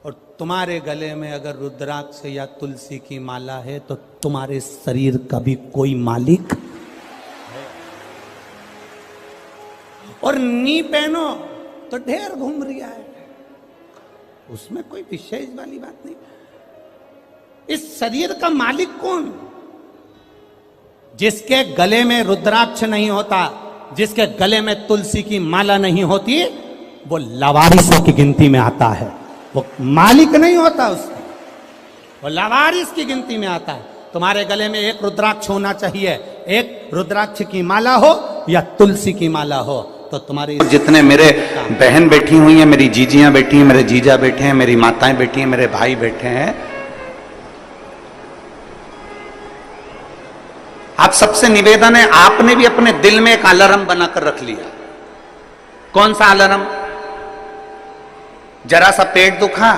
और तुम्हारे गले में अगर रुद्राक्ष या तुलसी की माला है तो तुम्हारे शरीर का भी कोई मालिक है। और नी पहनो तो ढेर घूम रिया है, उसमें कोई विशेष वाली बात नहीं। इस शरीर का मालिक कौन? जिसके गले में रुद्राक्ष नहीं होता, जिसके गले में तुलसी की माला नहीं होती, वो लावारिसों की गिनती में आता है। वो मालिक नहीं होता उसका, वो लावारिस की गिनती में आता है। तुम्हारे गले में एक रुद्राक्ष होना चाहिए, एक रुद्राक्ष की माला हो या तुलसी की माला हो, तो तुम्हारी जितने मेरे बहन बैठी हुई हैं, मेरी जीजियां बैठी हैं, मेरे जीजा बैठे हैं, मेरी माताएं बैठी हैं, मेरे भाई बैठे हैं, आप सबसे निवेदन है, आपने भी अपने दिल में एक अलार्म बनाकर रख लिया। कौन सा अलार्म? जरा सा पेट दुखा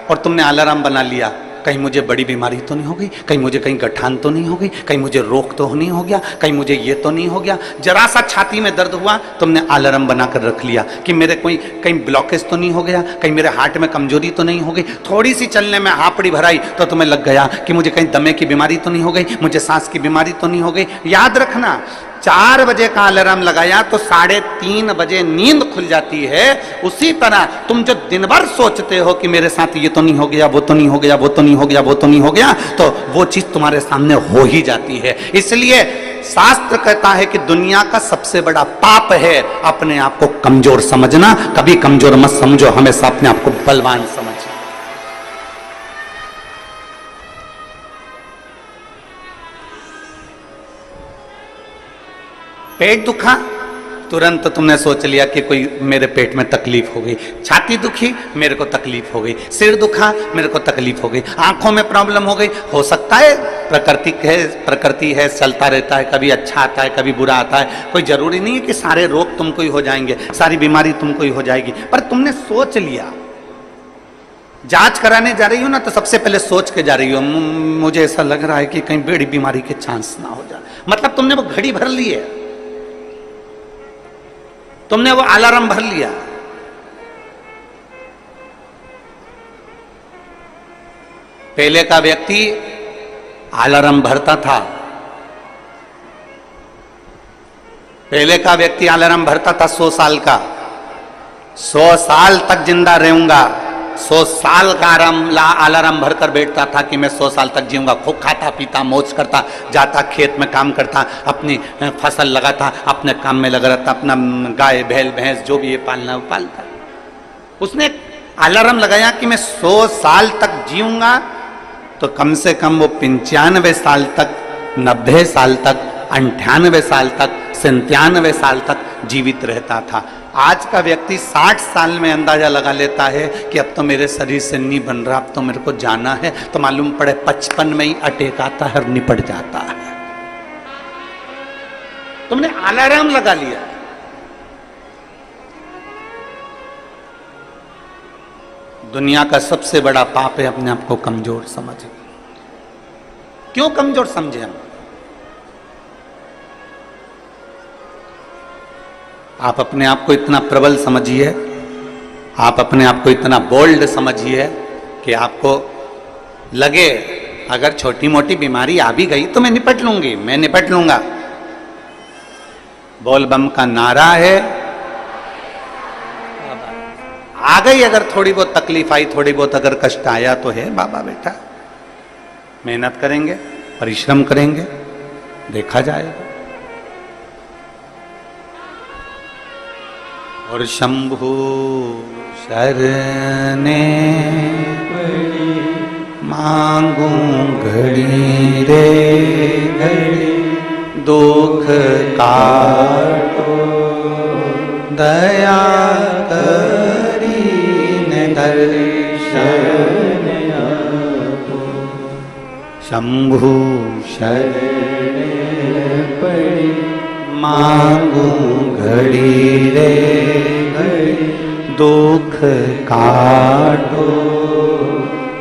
और तुमने अलार्म बना लिया, कहीं मुझे बड़ी बीमारी तो नहीं हो गई, कहीं मुझे कहीं गठान तो नहीं हो गई, कहीं मुझे रोग तो नहीं हो गया, कहीं मुझे ये तो नहीं हो गया। जरा सा छाती में दर्द हुआ, तुमने अलार्म बनाकर रख लिया कि मेरे कोई कहीं ब्लॉकेज तो नहीं हो गया, कहीं मेरे हार्ट में कमजोरी तो नहीं हो गई। थोड़ी सी चलने में हापड़ी भराई तो तुम्हें लग गया कि मुझे कहीं दमे की बीमारी तो नहीं हो गई, मुझे सांस की बीमारी तो नहीं हो गई। याद रखना, 4 बजे का अलार्म लगाया तो 3:30 बजे नींद खुल जाती है। उसी तरह तुम जो दिन भर सोचते हो कि मेरे साथ ये तो नहीं हो गया, वो तो नहीं हो गया, वो तो नहीं हो गया, वो तो नहीं हो गया, तो वो चीज तुम्हारे सामने हो ही जाती है। इसलिए शास्त्र कहता है कि दुनिया का सबसे बड़ा पाप है अपने आप को कमजोर समझना। कभी कमजोर मत समझो, हमेशा अपने आप को बलवान समझो। पेट दुखा, तुरंत तुमने सोच लिया कि कोई मेरे पेट में तकलीफ हो गई। छाती दुखी, मेरे को तकलीफ हो गई। सिर दुखा, मेरे को तकलीफ हो गई। आंखों में प्रॉब्लम हो गई। हो सकता है प्रकृति है, चलता रहता है, कभी अच्छा आता है, कभी बुरा आता है। कोई जरूरी नहीं है कि सारे रोग तुमको ही हो जाएंगे, सारी बीमारी तुमको ही हो जाएगी। पर तुमने सोच लिया, जांच कराने जा रही हो ना, तो सबसे पहले सोच के जा रही हो, मुझे ऐसा लग रहा है कि कहीं बड़ी बीमारी के चांस ना हो जाए। मतलब तुमने वो घड़ी भर ली है, तुमने वो अलार्म भर लिया। पहले का व्यक्ति अलार्म भरता था, पहले का व्यक्ति अलार्म भरता था 100 साल का। 100 साल तक जिंदा रहूंगा, 100 साल का अलार्म भरकर बैठता था कि मैं 100 साल तक जीऊंगा। खूब खाता पीता मौज करता, जाता खेत में काम करता, अपनी फसल लगाता, अपने काम में लगा रहता, अपना गाय बैल भैंस जो भी ये पालना वो पालता। उसने अलार्म लगाया कि मैं 100 साल तक जीऊंगा, तो कम से कम वो 95 साल तक, 90 साल तक, 98 साल तक, 97 साल तक जीवित रहता था। आज का व्यक्ति 60 साल में अंदाजा लगा लेता है कि अब तो मेरे शरीर से नहीं बन रहा, अब तो मेरे को जाना है, तो मालूम पड़े 55 में ही अटैक आता है और निपट जाता है। तुमने अलार्म लगा लिया। दुनिया का सबसे बड़ा पाप है अपने आप को कमजोर समझे। क्यों कमजोर समझे हम? आप अपने आप को इतना प्रबल समझिए, आप अपने आप को इतना बोल्ड समझिए कि आपको लगे अगर छोटी मोटी बीमारी आ भी गई तो मैं निपट लूंगी, मैं निपट लूंगा। बोल बम का नारा है। आ गई अगर थोड़ी बहुत तकलीफ आई, थोड़ी बहुत अगर कष्ट आया तो है बाबा बेटा, मेहनत करेंगे, परिश्रम करेंगे, देखा जाएगा। और शंभु शरणे मांगू घड़ी रे घड़ी, दुख काटो दया करीने दर्शन आपो। शंभु शरणे पड़ी मांगू घड़ी रे घड़ी, दुख काटो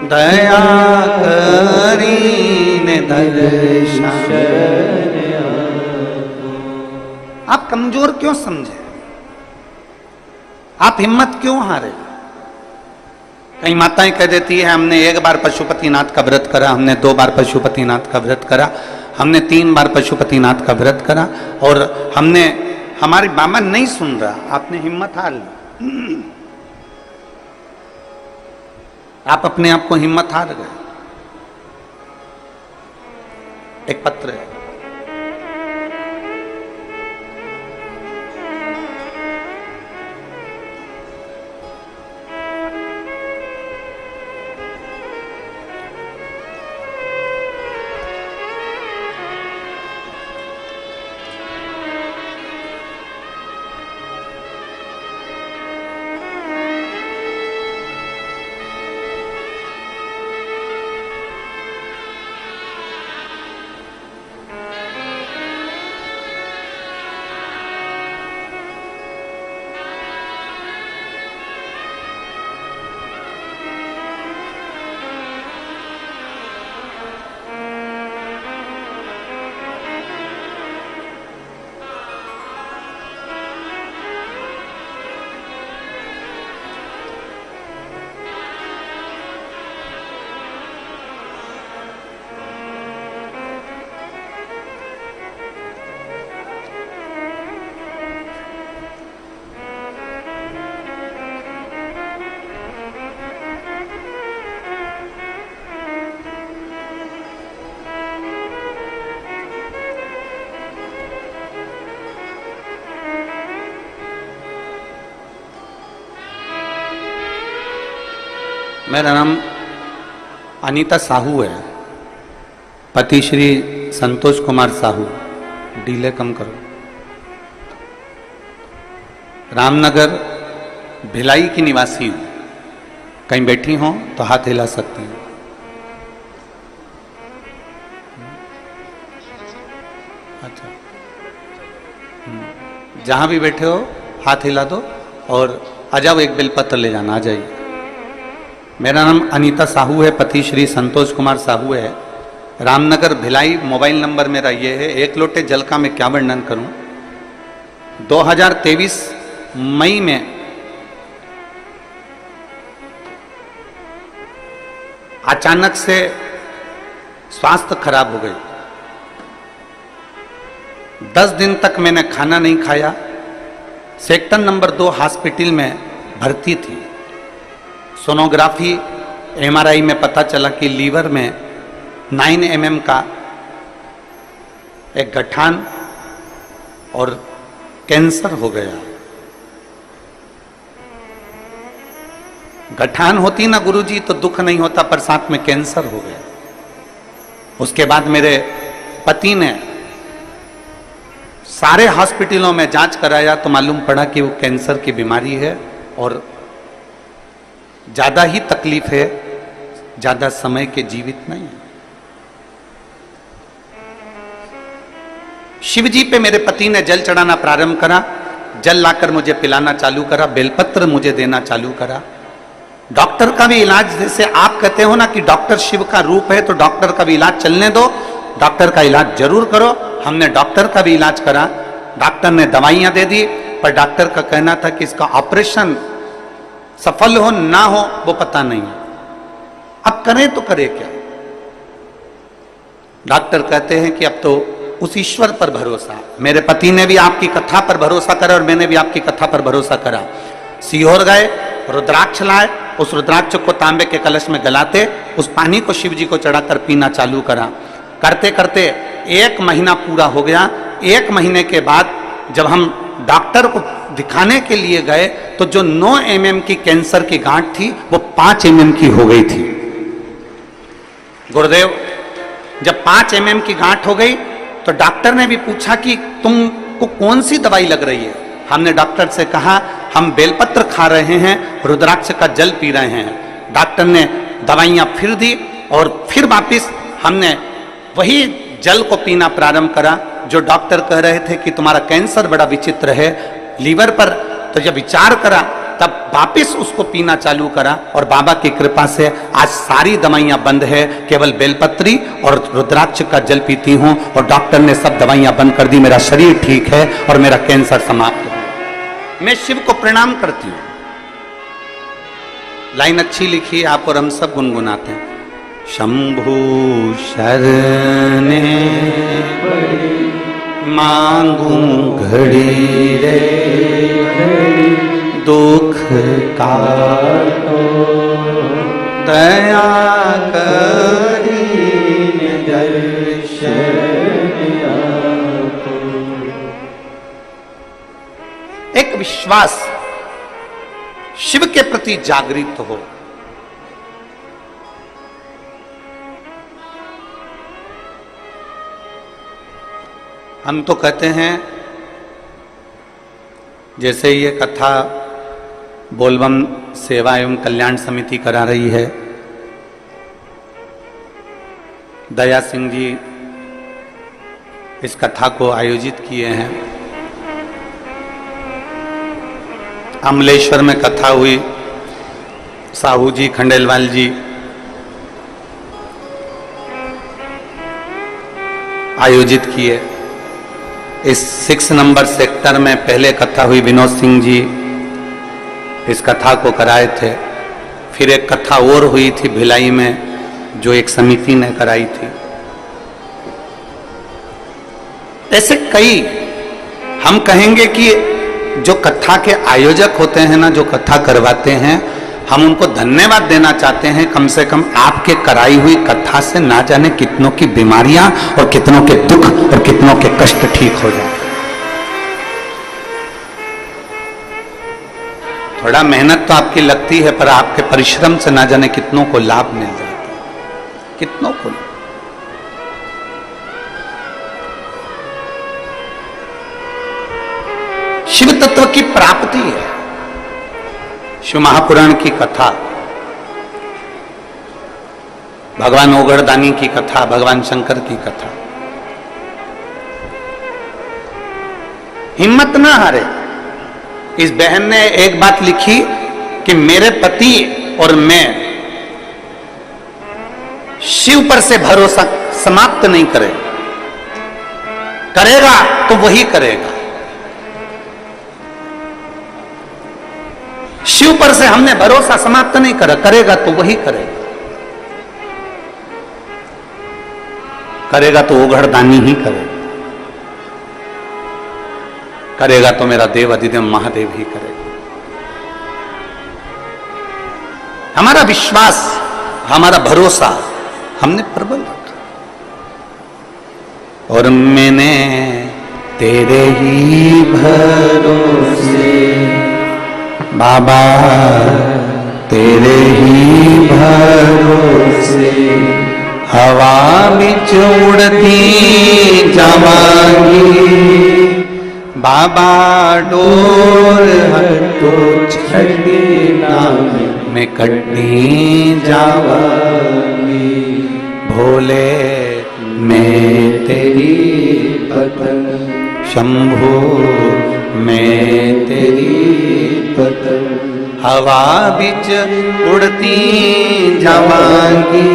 दया करीने दर्शन आपो। आप कमजोर क्यों समझे? आप हिम्मत क्यों हारे? कई माताएं कह देती है हमने एक बार पशुपतिनाथ का व्रत करा, हमने 2 बार पशुपतिनाथ का व्रत करा, हमने 3 बार पशुपतिनाथ का व्रत करा और हमने, हमारी बाबा नहीं सुन रहा, आपने हिम्मत हार ली, आप अपने आप को हिम्मत हार गए। एक पत्र है, मेरा नाम अनीता साहू है, पति श्री संतोष कुमार साहू, डीले कम करो, रामनगर भिलाई की निवासी हूँ। कहीं बैठी हो तो हाथ हिला सकती हूँ। अच्छा, जहां भी बैठे हो हाथ हिला दो और आ जाओ, एक बेलपत्र ले जाना, आ जाइए। मेरा नाम अनीता साहू है, पति श्री संतोष कुमार साहू है, रामनगर भिलाई। मोबाइल नंबर मेरा ये है। एक लोटे जल का मैं क्या वर्णन करूं। 2023 मई में अचानक से स्वास्थ्य खराब हो गई। 10 दिन तक मैंने खाना नहीं खाया। सेक्टर नंबर 2 हॉस्पिटल में भर्ती थी। सोनोग्राफी MRI में पता चला कि लीवर में 9 mm का एक गठान और कैंसर हो गया। गठान होती ना गुरुजी तो दुख नहीं होता, पर साथ में कैंसर हो गया। उसके बाद मेरे पति ने सारे हॉस्पिटलों में जांच कराया तो मालूम पड़ा कि वो कैंसर की बीमारी है और ज्यादा ही तकलीफ है, ज्यादा समय के जीवित नहीं है। शिव जी पे मेरे पति ने जल चढ़ाना प्रारंभ करा, जल लाकर मुझे पिलाना चालू करा, बेलपत्र मुझे देना चालू करा। डॉक्टर का भी इलाज, जैसे आप कहते हो ना कि डॉक्टर शिव का रूप है तो डॉक्टर का भी इलाज चलने दो, डॉक्टर का इलाज जरूर करो। हमने डॉक्टर का भी इलाज करा। डॉक्टर ने दवाइयां दे दी, पर डॉक्टर का कहना था कि इसका ऑपरेशन सफल हो ना हो वो पता नहीं। अब करें तो करें क्या। डॉक्टर कहते हैं कि अब तो उस ईश्वर पर भरोसा। मेरे पति ने भी आपकी कथा पर भरोसा करा और मैंने भी आपकी कथा पर भरोसा करा। सीहोर गए, रुद्राक्ष लाए, उस रुद्राक्ष को तांबे के कलश में गलाते, उस पानी को शिव जी को चढ़ाकर पीना चालू करा। करते करते 1 महीना पूरा हो गया। 1 महीने के बाद जब हम डॉक्टर को दिखाने के लिए गए तो जो 9 mm की कैंसर की गांठ थी वो 5 mm की हो गई थी। गुरुदेव, जब 5 mm की गांठ हो गई तो डॉक्टर ने भी पूछा कि तुमको कौन सी दवाई लग रही है। हमने डॉक्टर से कहा हम बेलपत्र खा रहे हैं, रुद्राक्ष का जल पी रहे हैं। डॉक्टर ने दवाइयां फिर दी और फिर वापिस हमने वही जल को पीना प्रारंभ करा। जो डॉक्टर कह रहे थे कि तुम्हारा कैंसर बड़ा विचित्र है लीवर पर, तो जब विचार करा तब वापिस उसको पीना चालू करा और बाबा की कृपा से आज सारी दवाइयां बंद है, केवल बेलपत्री और रुद्राक्ष का जल पीती हूं और डॉक्टर ने सब दवाइयां बंद कर दी। मेरा शरीर ठीक है और मेरा कैंसर समाप्त हो। मैं शिव को प्रणाम करती हूं। लाइन अच्छी लिखी आप और हम सब गुनगुनाते हैं। शंभु शरणे मांगू घड़ी रे दुख का दया करी एक विश्वास शिव के प्रति जागृत हो। हम तो कहते हैं जैसे ये कथा बोलबम सेवा एवं कल्याण समिति करा रही है, दया सिंह जी इस कथा को आयोजित किए हैं। अमलेश्वर में कथा हुई, साहू जी खंडेलवाल जी आयोजित किए। इस 6 नंबर सेक्टर में पहले कथा हुई, विनोद सिंह जी इस कथा को कराए थे। फिर एक कथा और हुई थी भिलाई में जो एक समिति ने कराई थी। ऐसे कई हम कहेंगे कि जो कथा के आयोजक होते हैं ना, जो कथा करवाते हैं, हम उनको धन्यवाद देना चाहते हैं। कम से कम आपके कराई हुई कथा से ना जाने कितनों की बीमारियां और कितनों के दुख और कितनों के कष्ट ठीक हो जाए। थोड़ा मेहनत तो आपकी लगती है, पर आपके परिश्रम से ना जाने कितनों को लाभ मिल जाता है, कितनों को। शिव तत्व की प्राप्ति है। शिव महापुराण की कथा, भगवान ओगड़दानी की कथा, भगवान शंकर की कथा। हिम्मत ना हारे। इस बहन ने एक बात लिखी कि मेरे पति और मैं शिव पर से भरोसा समाप्त नहीं करेगा तो वही करेगा। शिव पर से हमने भरोसा समाप्त नहीं करेगा तो वही करेगा तो ओगड़दानी ही करेगा तो मेरा देव अधिदेव महादेव ही करेगा। हमारा विश्वास, हमारा भरोसा हमने प्रबल रखा। और मैंने तेरे ही भरोसे बाबा, तेरे ही भरोसे हवा बिच उड़ती जावांगी। बाबा डोर हटो छड़ी नाम में कटनी जावांगी। भोले मैं तेरी पतंग, शंभू मैं तेरी पतंग, हवा बिच उड़ती जावांगी।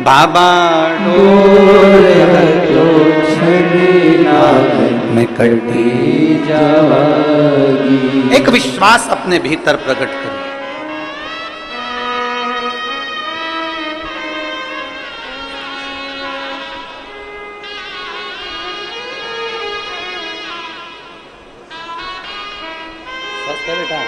बाबा डोर हटो छड़ी नाम में कटती जावांगी। एक विश्वास अपने भीतर प्रकट करो। बेटा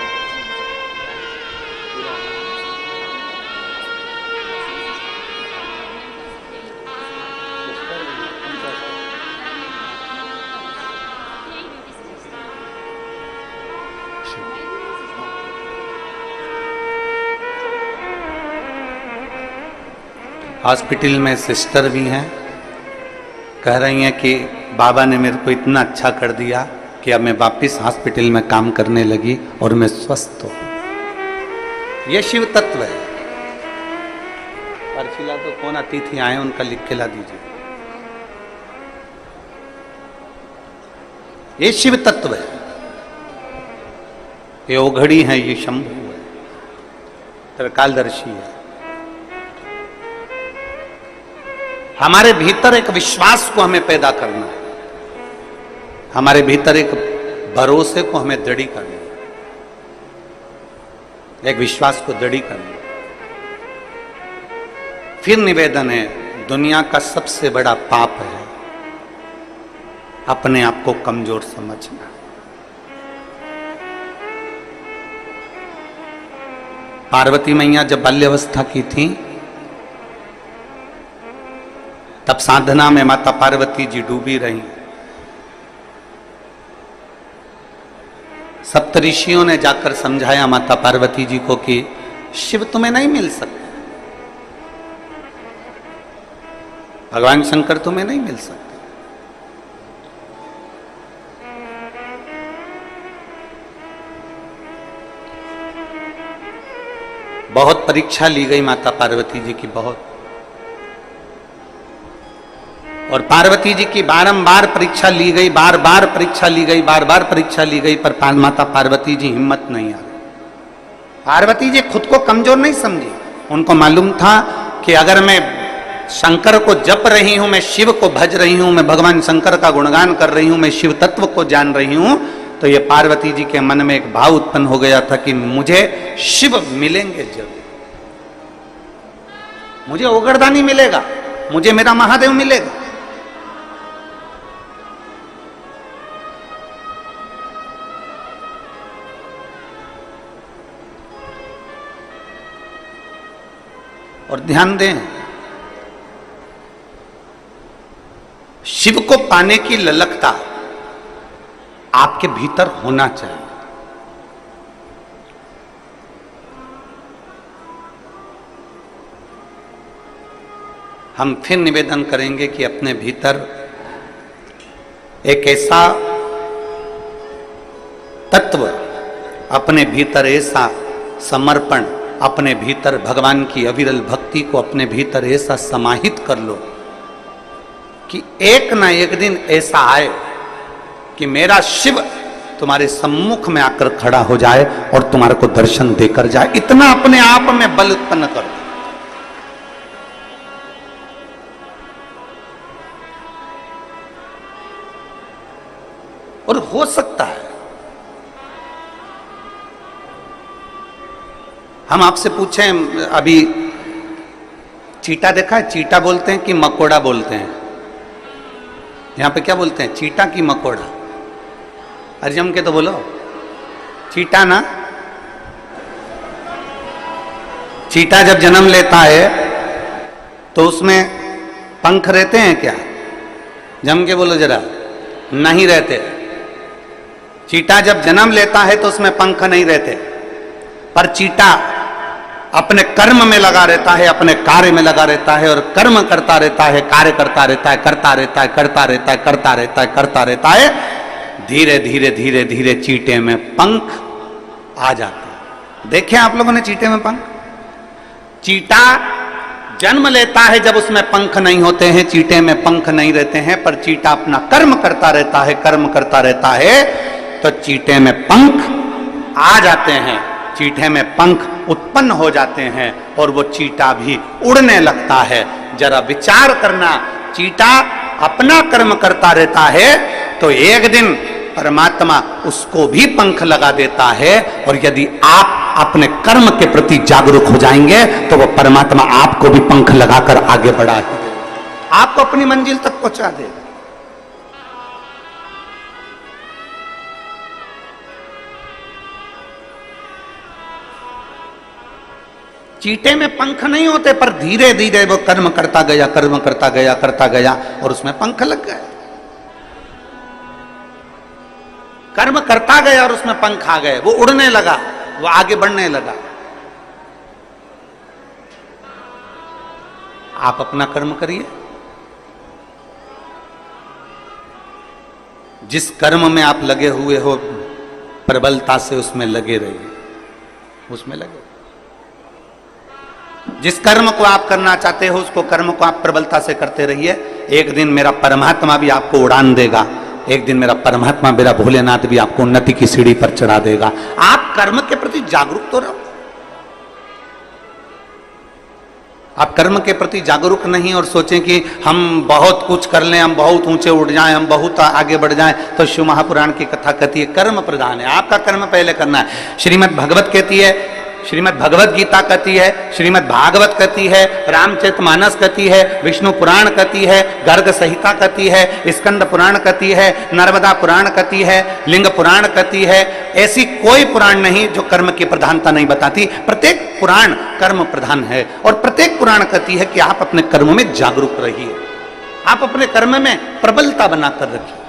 हॉस्पिटल में सिस्टर भी हैं, कह रही हैं कि बाबा ने मेरे को इतना अच्छा कर दिया कि अब मैं वापिस हॉस्पिटल में काम करने लगी और मैं स्वस्थ हूं। यह शिव तत्व है। पर्ची ला तो कौन अतिथि आए उनका लिख के ला दीजिए। ये शिव तत्व है, ये ओघड़ी है, ये शंभु है, त्रिकालदर्शी है। हमारे भीतर एक विश्वास को हमें पैदा करना है, हमारे भीतर एक भरोसे को हमें दृढ़ करना है। एक विश्वास को दृढ़ करना। फिर निवेदन है, दुनिया का सबसे बड़ा पाप है अपने आप को कमजोर समझना। पार्वती मैया जब बाल्यावस्था की थी तब साधना में माता पार्वती जी डूबी रही। सप्तऋषियों ने जाकर समझाया माता पार्वती जी को कि शिव तुम्हें नहीं मिल सकते, भगवान शंकर तुम्हें नहीं मिल सकते। बहुत परीक्षा ली गई माता पार्वती जी की, बहुत। और पार्वती जी की बारंबार परीक्षा ली गई, बार बार परीक्षा ली गई, बार बार परीक्षा ली गई, पर माता पार्वती जी हिम्मत नहीं आ रही। पार्वती जी खुद को कमजोर नहीं समझी। उनको मालूम था कि अगर मैं शंकर को जप रही हूं, मैं शिव को भज रही हूं, मैं भगवान शंकर का गुणगान कर रही हूं, मैं शिव तत्व को जान रही हूं, तो ये पार्वती जी के मन में एक भाव उत्पन्न हो गया था कि मुझे शिव मिलेंगे जरूर, मुझे ओगरदानी मिलेगा, मुझे मेरा महादेव मिलेगा। और ध्यान दें, शिव को पाने की ललकता आपके भीतर होना चाहिए। हम फिर निवेदन करेंगे कि अपने भीतर एक ऐसा तत्व, अपने भीतर ऐसा समर्पण, अपने भीतर भगवान की अविरल भक्ति को अपने भीतर ऐसा समाहित कर लो कि एक ना एक दिन ऐसा आए कि मेरा शिव तुम्हारे सम्मुख में आकर खड़ा हो जाए और तुम्हारे को दर्शन देकर जाए। इतना अपने आप में बल उत्पन्न कर दो। और हो सकता है, हम आपसे पूछें, अभी चीटा देखा है? चीटा बोलते हैं कि मकोड़ा बोलते हैं? यहां पे क्या बोलते हैं, चीटा की मकोड़ा? अरे जम के तो बोलो, चीटा ना। चीटा जब जन्म लेता है तो उसमें पंख रहते हैं क्या? जम के बोलो जरा। नहीं रहते। चीटा जब जन्म लेता है तो उसमें पंख नहीं रहते, पर चीटा अपने कर्म में लगा रहता है, अपने कार्य में लगा रहता है, और कर्म करता रहता है, कार्य करता रहता है, करता रहता है, करता रहता है, करता रहता है, करता रहता है। धीरे धीरे धीरे धीरे चीटे में पंख आ जाते हैं। देखे आप लोगों ने चीटे में पंख? चीटा जन्म लेता है जब उसमें पंख नहीं होते हैं, चीटे में पंख नहीं रहते हैं, पर चीटा अपना कर्म करता रहता है, कर्म करता रहता है, तो चीटे में पंख आ जाते हैं, चीटे में पंख उत्पन्न हो जाते हैं और वो चीटा भी उड़ने लगता है। जरा विचार करना, चीटा अपना कर्म करता रहता है तो एक दिन परमात्मा उसको भी पंख लगा देता है, और यदि आप अपने कर्म के प्रति जागरूक हो जाएंगे तो वो परमात्मा आपको भी पंख लगाकर आगे बढ़ा देगा, आपको अपनी मंजिल तक पहुंचा देगा। चीटे में पंख नहीं होते, पर धीरे धीरे वो कर्म करता गया, कर्म करता गया, करता गया, और उसमें पंख लग गए। कर्म करता गया और उसमें पंख आ गए, वो उड़ने लगा, वो आगे बढ़ने लगा। आप अपना कर्म करिए, जिस कर्म में आप लगे हुए हो प्रबलता से उसमें लगे रहिए, उसमें लगे। जिस कर्म को आप करना चाहते हो उसको कर्म को आप प्रबलता से करते रहिए। एक दिन मेरा परमात्मा भी आपको उड़ान देगा, एक दिन मेरा परमात्मा, मेरा भोलेनाथ भी आपको उन्नति की सीढ़ी पर चढ़ा देगा। आप कर्म के प्रति जागरूक तो रहो। आप कर्म के प्रति जागरूक नहीं और सोचें कि हम बहुत कुछ कर लें, हम बहुत ऊंचे उठ जाएं, हम बहुत आगे बढ़ जाएं, तो शिव महापुराण की कथा कहती है कर्म प्रधान है, आपका कर्म पहले करना है। श्रीमद् भगवत कहती है, श्रीमद् भगवत गीता कहती है, श्रीमद् भागवत कहती है, रामचरितमानस कहती है, विष्णु पुराण कहती है, गर्ग संहिता कहती है, स्कंद पुराण कहती है, नर्मदा पुराण कहती है, लिंग पुराण कहती है। ऐसी कोई पुराण नहीं जो कर्म की प्रधानता नहीं बताती। प्रत्येक पुराण कर्म प्रधान है और प्रत्येक पुराण कहती है कि आप अपने कर्म में जागरूक रहिए, आप अपने कर्म में प्रबलता बनाकर रखिए।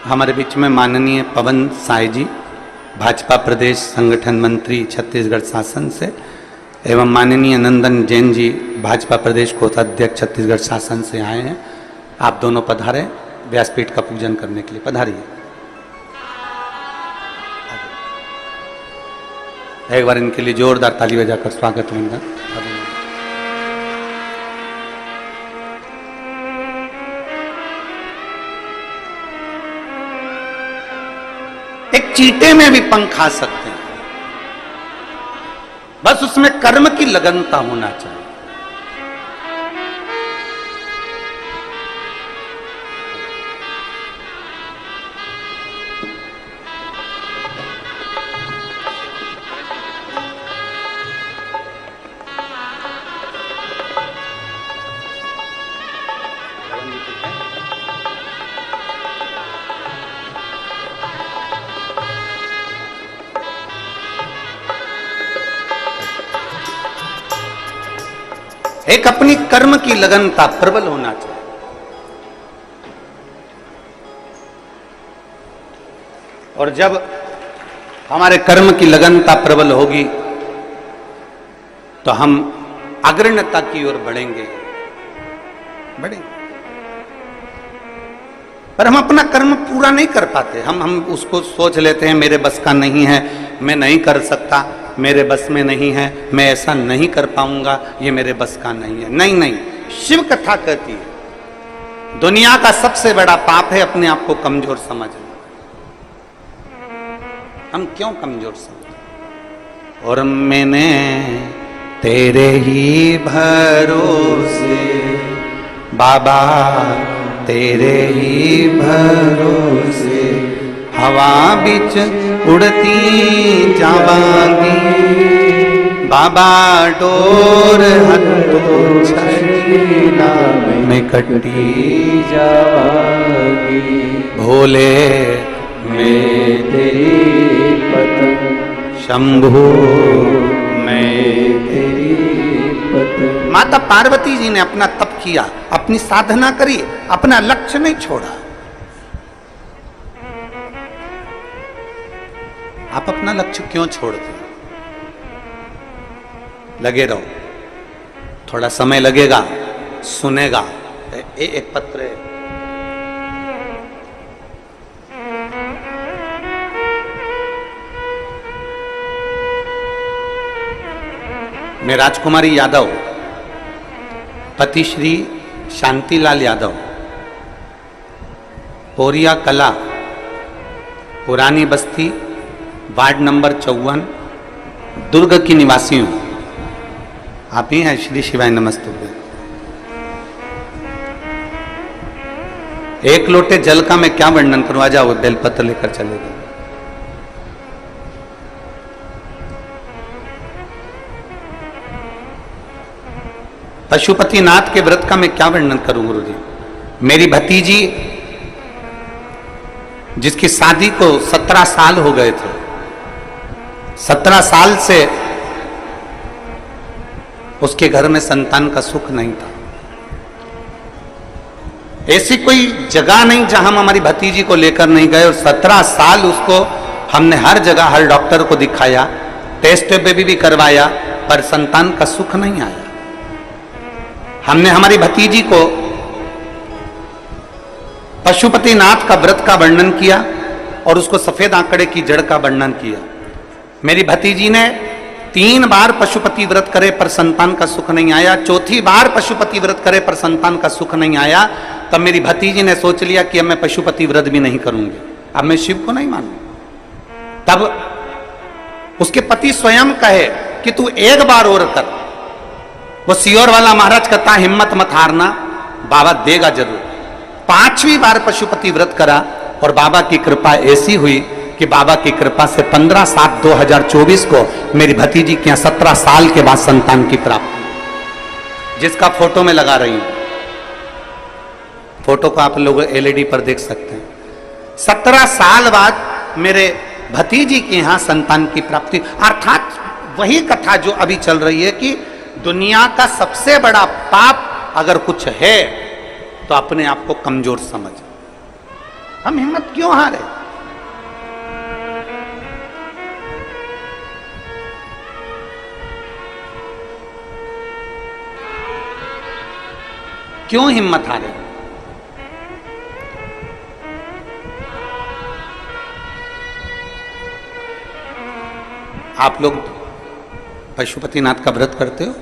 हमारे बीच में माननीय पवन साय जी, भाजपा प्रदेश संगठन मंत्री छत्तीसगढ़ शासन से, एवं माननीय नंदन जैन जी, भाजपा प्रदेश कोषाध्यक्ष छत्तीसगढ़ शासन से आए हैं। आप दोनों पधारे व्यासपीठ का पूजन करने के लिए, पधारिए। एक बार इनके लिए जोरदार ताली बजाकर स्वागत है इनका। एक चींटे में भी पंख खा सकते हैं, बस उसमें कर्म की लगनता होना चाहिए। एक अपनी कर्म की लगनता प्रबल होना चाहिए। और जब हमारे कर्म की लगनता प्रबल होगी तो हम अग्रण्यता की ओर बढ़ेंगे। पर हम अपना कर्म पूरा नहीं कर पाते। हम उसको सोच लेते हैं मेरे बस का नहीं है, मैं नहीं कर सकता, मेरे बस में नहीं है, मैं ऐसा नहीं कर पाऊंगा, ये मेरे बस का नहीं है। नहीं, शिव कथा कहती है दुनिया का सबसे बड़ा पाप है अपने आप को कमजोर समझना। हम क्यों कमजोर समझते? और मैंने तेरे ही भरोसे बाबा, तेरे ही भरोसे हवा बिच उड़ती जावांगी बाबा, डोर हथों छीना में कटी जावांगी। भोले मैं तेरी पतंग, शंभो मैं तेरी पतंग। माता पार्वती जी ने अपना तप किया, अपनी साधना करी, अपना लक्ष्य नहीं छोड़ा। आप अपना लक्ष्य क्यों छोड़ते हो? लगे रहो, थोड़ा समय लगेगा, सुनेगा। एक पत्र है, मैं राजकुमारी यादव, पति श्री शांतिलाल यादव, पोरिया कला, पुरानी बस्ती, वार्ड नंबर 54, दुर्ग की निवासी हूं। आप ही हैं? श्री शिवाय नमस्तुभ्यं। एक लोटे जल का मैं क्या वर्णन करूं? आ जाओ, बेलपत्र लेकर चले गए। पशुपतिनाथ के व्रत का मैं क्या वर्णन करूं गुरु जी? मेरी भतीजी जिसकी शादी को 17 साल हो गए थे, 17 साल से उसके घर में संतान का सुख नहीं था। ऐसी कोई जगह नहीं जहां हम हमारी भतीजी को लेकर नहीं गए, और 17 साल उसको हमने हर जगह हर डॉक्टर को दिखाया, टेस्ट बेबी भी करवाया, पर संतान का सुख नहीं आया। हमने हमारी भतीजी को पशुपतिनाथ का व्रत का वर्णन किया और उसको सफेद आंकड़े की जड़ का वर्णन किया। मेरी भतीजी ने 3 बार पशुपति व्रत करे पर संतान का सुख नहीं आया। चौथी बार पशुपति व्रत करे पर संतान का सुख नहीं आया। तब मेरी भतीजी ने सोच लिया कि अब मैं पशुपति व्रत भी नहीं करूंगी, अब मैं शिव को नहीं मानूंगी। तब उसके पति स्वयं कहे कि तू एक बार और कर, वो सियोर वाला महाराज कहता हिम्मत मत हारना, बाबा देगा जरूर। 5वीं बार पशुपति व्रत करा और बाबा की कृपा ऐसी हुई कि बाबा की कृपा से 15/7/2024 को मेरी भतीजी के यहाँ 17 साल के बाद संतान की प्राप्ति, जिसका फोटो में लगा रही हूं। फोटो को आप लोग LED पर देख सकते हैं। 17 साल बाद मेरे भतीजी के यहां संतान की प्राप्ति। अर्थात वही कथा जो अभी चल रही है कि दुनिया का सबसे बड़ा पाप अगर कुछ है तो अपने आप को कमजोर समझ। हम हिम्मत क्यों हारे? क्यों हिम्मत हारे? आप लोग पशुपतिनाथ का व्रत करते हो?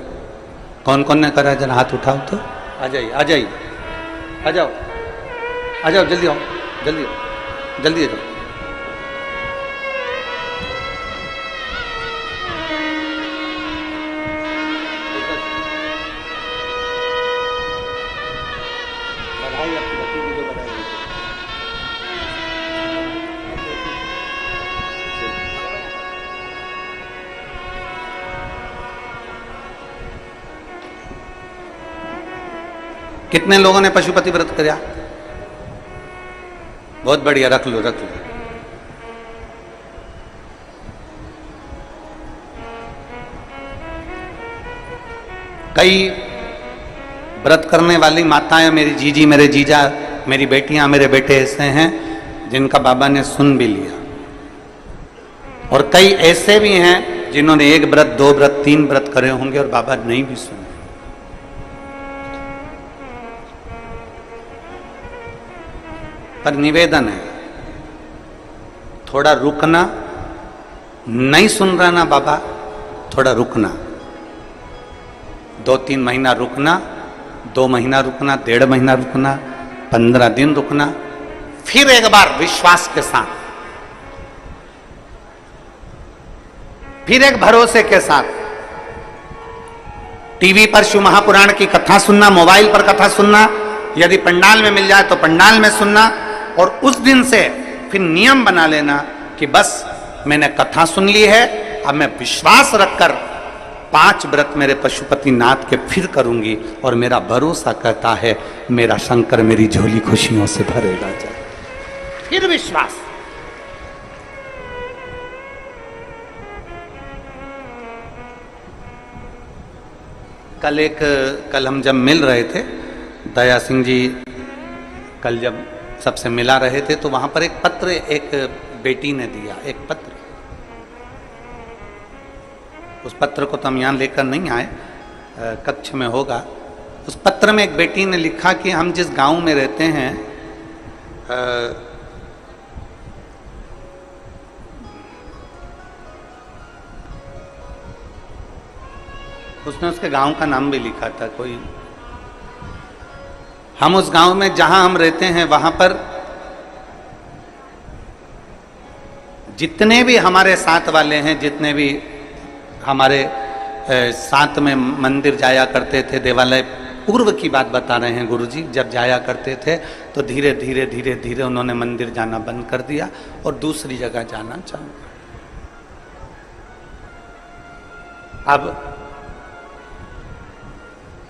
कौन कौन ने करा? जरा हाथ उठाओ तो। आ जाइए, आ जाइए, आ जाओ, आ जाओ, जल्दी आओ, जल्दी आओ, जल्दी आ जाओ। बधाई आपकी भतीजी को बधाई। कितने लोगों ने पशुपति व्रत किया? बहुत बढ़िया, रख लो, रख लो। कई व्रत करने वाली माताएं, मेरी जीजी, मेरे जीजा, मेरी बेटियां, मेरे बेटे ऐसे हैं जिनका बाबा ने सुन भी लिया, और कई ऐसे भी हैं जिन्होंने 1 व्रत, 2 व्रत, 3 व्रत करे होंगे और बाबा नहीं भी सुने। पर निवेदन है, थोड़ा रुकना। नहीं सुन रहा ना बाबा, थोड़ा रुकना। 2-3 महीना रुकना, 2 महीना रुकना, 1.5 महीना रुकना, 15 दिन रुकना, फिर एक बार विश्वास के साथ, फिर एक भरोसे के साथ टीवी पर शिव महापुराण की कथा सुनना, मोबाइल पर कथा सुनना, यदि पंडाल में मिल जाए तो पंडाल में सुनना, और उस दिन से फिर नियम बना लेना कि बस मैंने कथा सुन ली है, अब मैं विश्वास रखकर 5 व्रत मेरे पशुपतिनाथ के फिर करूंगी, और मेरा भरोसा कहता है मेरा शंकर मेरी झोली खुशियों से भरेगा जाए। फिर विश्वास। कल हम जब मिल रहे थे, दया सिंह जी कल जब सबसे मिला रहे थे, तो वहां पर एक पत्र एक बेटी ने दिया, एक पत्र। उस पत्र को तो हम यहां लेकर नहीं आए, कक्ष में होगा। उस पत्र में एक बेटी ने लिखा कि हम जिस गांव में रहते हैं, उसने उसके गांव का नाम भी लिखा था कोई। हम उस गांव में जहां हम रहते हैं वहां पर जितने भी हमारे साथ वाले हैं, जितने भी हमारे साथ में मंदिर जाया करते थे, देवालय, पूर्व की बात बता रहे हैं गुरुजी, जब जाया करते थे तो धीरे धीरे धीरे धीरे उन्होंने मंदिर जाना बंद कर दिया और दूसरी जगह जाना चालू कर। अब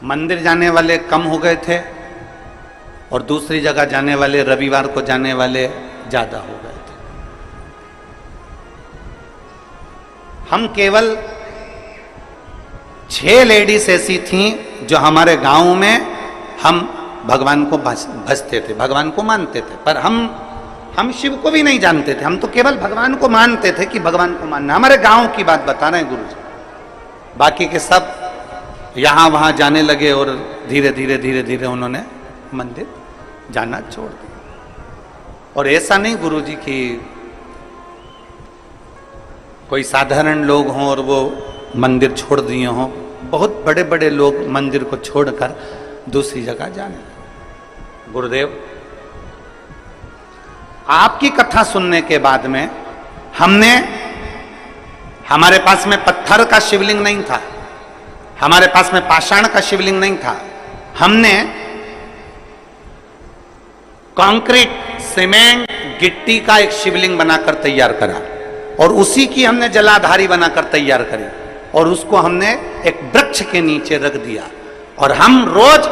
मंदिर जाने वाले कम हो गए थे और दूसरी जगह जाने वाले, रविवार को जाने वाले ज्यादा हो गए थे। हम केवल 6 लेडीज ऐसी थीं जो हमारे गांव में हम भगवान को भजते थे, भगवान को मानते थे, पर हम शिव को भी नहीं जानते थे। हम तो केवल भगवान को मानते थे कि भगवान को मानना। हमारे गांव की बात बता रहे हैं गुरु जी। बाकी के सब यहां वहां जाने लगे और धीरे धीरे धीरे धीरे उन्होंने मंदिर जाना छोड़ दिया। और ऐसा नहीं गुरुजी कि कोई साधारण लोग हों और वो मंदिर छोड़ दिए हों। बहुत बड़े बड़े लोग मंदिर को छोड़कर दूसरी जगह जाने लगे। गुरुदेव, आपकी कथा सुनने के बाद में हमारे पास में पत्थर का शिवलिंग नहीं था, हमारे पास में पाषाण का शिवलिंग नहीं था, हमने कंक्रीट, सीमेंट, गिट्टी का एक शिवलिंग बनाकर तैयार करा और उसी की हमने जलाधारी बनाकर तैयार करी और उसको हमने एक वृक्ष के नीचे रख दिया और हम रोज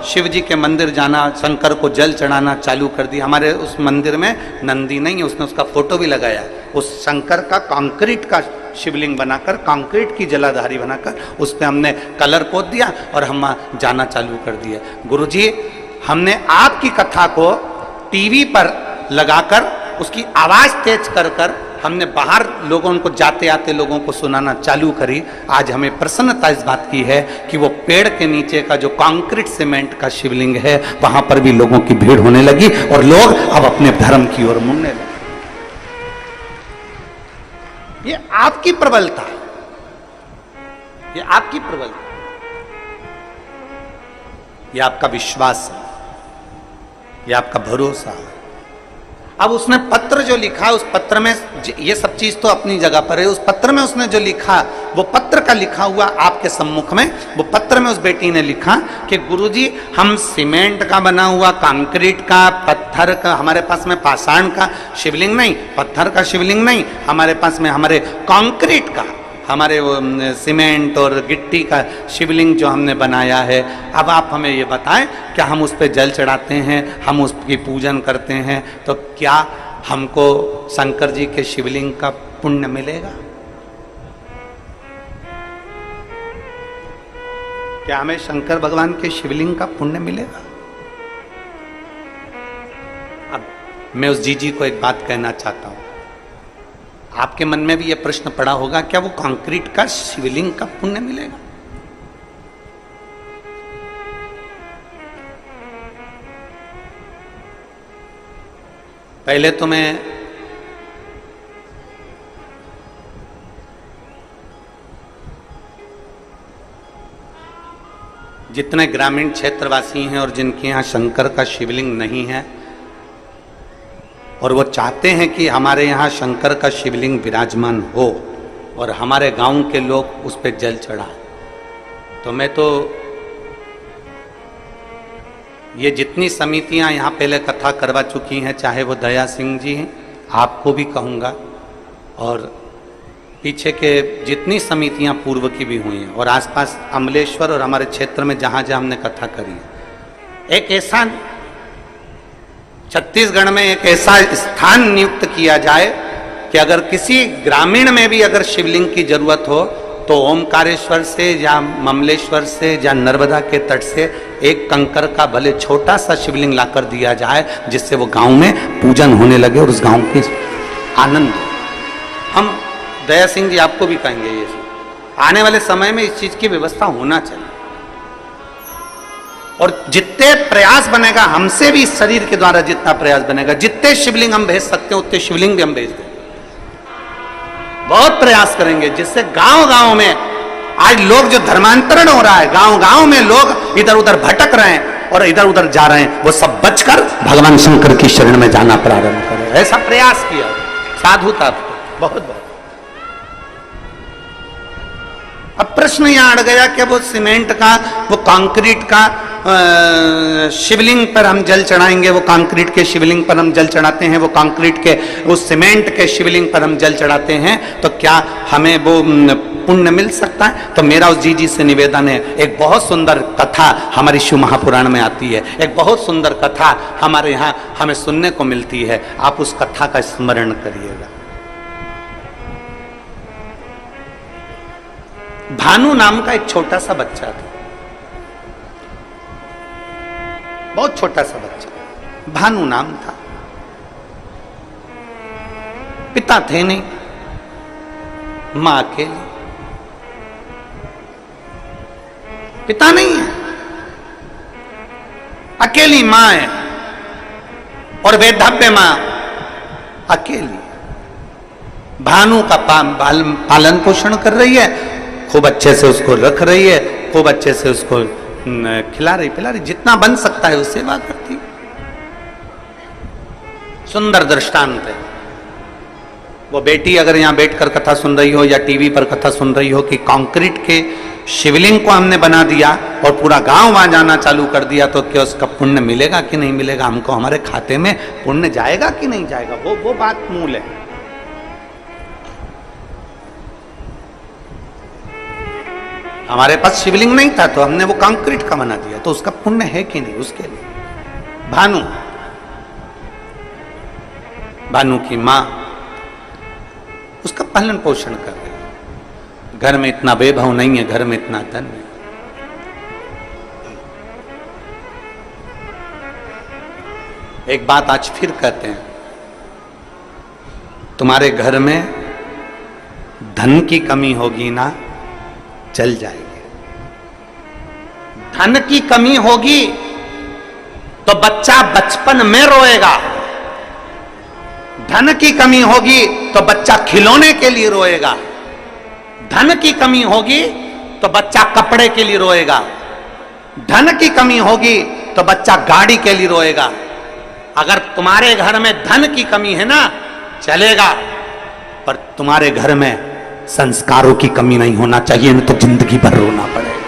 शिव जी के मंदिर जाना, शंकर को जल चढ़ाना चालू कर दिया। हमारे उस मंदिर में नंदी नहीं है, उसने उसका फोटो भी लगाया। उस शंकर का कंक्रीट का शिवलिंग बनाकर, कंक्रीट की जलाधारी बनाकर उस पर हमने कलर पोत दिया और हम जाना चालू कर दिया। गुरुजी, हमने आपकी कथा को टीवी पर लगाकर उसकी आवाज तेज कर कर हमने बाहर लोगों को, जाते आते लोगों को सुनाना चालू करी। आज हमें प्रसन्नता इस बात की है कि वो पेड़ के नीचे का जो कंक्रीट सीमेंट का शिवलिंग है वहां पर भी लोगों की भीड़ होने लगी और लोग अब अपने धर्म की ओर मुड़ने लगे। ये आपकी प्रबलता है, ये आपकी प्रबलता, ये आपका विश्वास है, ये आपका भरोसा है। अब उसने पत्र जो लिखा, उस पत्र में ये सब चीज तो अपनी जगह पर है, उस पत्र में उसने जो लिखा, वो पत्र का लिखा हुआ आपके सम्मुख में, वो पत्र में उस बेटी ने लिखा कि गुरुजी, हम सीमेंट का बना हुआ, कंक्रीट का, पत्थर का, हमारे पास में पाषाण का शिवलिंग नहीं, पत्थर का शिवलिंग नहीं, हमारे पास में हमारे कंक्रीट का, हमारे वो सीमेंट और गिट्टी का शिवलिंग जो हमने बनाया है। अब आप हमें ये बताएं, क्या हम उस पर जल चढ़ाते हैं, हम उसकी पूजन करते हैं, तो क्या हमको शंकर जी के शिवलिंग का पुण्य मिलेगा? क्या हमें शंकर भगवान के शिवलिंग का पुण्य मिलेगा? अब मैं उस जीजी को एक बात कहना चाहता हूं, आपके मन में भी यह प्रश्न पड़ा होगा, क्या वो कंक्रीट का शिवलिंग का पुण्य मिलेगा? पहले तो मैं जितने ग्रामीण क्षेत्रवासी हैं और जिनके यहाँ शंकर का शिवलिंग नहीं है और वो चाहते हैं कि हमारे यहाँ शंकर का शिवलिंग विराजमान हो और हमारे गांव के लोग उस पर जल चढ़ाएं, तो मैं तो ये जितनी समितियां यहाँ पहले कथा करवा चुकी हैं, चाहे वो दया सिंह जी हैं, आपको भी कहूँगा, और पीछे के जितनी समितियां पूर्व की भी हुई हैं और आसपास अमलेश्वर और हमारे क्षेत्र में जहाँ जहाँ हमने कथा करी है, एक ऐसा छत्तीसगढ़ में एक ऐसा स्थान नियुक्त किया जाए कि अगर किसी ग्रामीण में भी अगर शिवलिंग की जरूरत हो तो ओमकारेश्वर से या ममलेश्वर से या नर्मदा के तट से एक कंकर का भले छोटा सा शिवलिंग लाकर दिया जाए, जिससे वो गांव में पूजन होने लगे और उस गांव की आनंद। हम दया सिंह जी आपको भी कहेंगे, ये आने वाले समय में इस चीज की व्यवस्था होना चाहिए और जितने प्रयास बनेगा हमसे भी, इस शरीर के द्वारा जितना प्रयास बनेगा, जितने शिवलिंग हम भेज सकते हैं उतने शिवलिंग भी हम भेज देंगे। बहुत प्रयास करेंगे जिससे गांव गांव में आज लोग जो धर्मांतरण हो रहा है, गांव गांव में लोग इधर उधर भटक रहे हैं और इधर उधर जा रहे हैं, वो सब बचकर भगवान शंकर की शरण में जाना प्रारंभ करें। ऐसा प्रयास किया, साधुता, बहुत बहुत। अब प्रश्न यहां अड़ गया कि वो सीमेंट का, वो कंक्रीट का शिवलिंग पर हम जल चढ़ाएंगे, वो कंक्रीट के शिवलिंग पर हम जल चढ़ाते हैं, वो कंक्रीट के, उस सीमेंट के शिवलिंग पर हम जल चढ़ाते हैं, तो क्या हमें वो पुण्य मिल सकता है? तो मेरा उस जीजी से निवेदन है, एक बहुत सुंदर कथा हमारी शिव महापुराण में आती है, एक बहुत सुंदर कथा हमारे यहाँ हमें सुनने को मिलती है, आप उस कथा का स्मरण करिएगा। भानु नाम का एक छोटा सा बच्चा था, बहुत छोटा सा बच्चा, भानु नाम था, पिता थे नहीं, मां अकेली, पिता नहीं है, अकेली मां है और वैधव्य मां अकेली। भानु का पालन पोषण कर रही है, खूब अच्छे से उसको रख रही है, खूब अच्छे से उसको खिला रही पिला रही, जितना बन सकता है उससे सेवा करती। सुंदर दृष्टांत है। वो बेटी अगर यहां बैठकर कथा सुन रही हो या टीवी पर कथा सुन रही हो कि कंक्रीट के शिवलिंग को हमने बना दिया और पूरा गांव वहां जाना चालू कर दिया, तो क्या उसका पुण्य मिलेगा कि नहीं मिलेगा? हमको हमारे खाते में पुण्य जाएगा कि नहीं जाएगा? वो बात मूल है। हमारे पास शिवलिंग नहीं था तो हमने वो कंक्रीट का बना दिया, तो उसका पुण्य है कि नहीं? उसके लिए भानु की मां उसका पालन पोषण कर रही है। घर में इतना वैभव नहीं है, घर में इतना धन है। एक बात आज फिर कहते हैं, तुम्हारे घर में धन की कमी होगी ना, चल जाएगी। धन की कमी होगी तो बच्चा बचपन में रोएगा, धन की कमी होगी तो बच्चा खिलौने के लिए रोएगा, धन की कमी होगी तो बच्चा कपड़े के लिए रोएगा, धन की कमी होगी तो बच्चा गाड़ी के लिए रोएगा। अगर तुम्हारे घर में धन की कमी है ना, चलेगा, पर तुम्हारे घर में संस्कारों की कमी नहीं होना चाहिए, नहीं तो जिंदगी भर रोना पड़ेगा।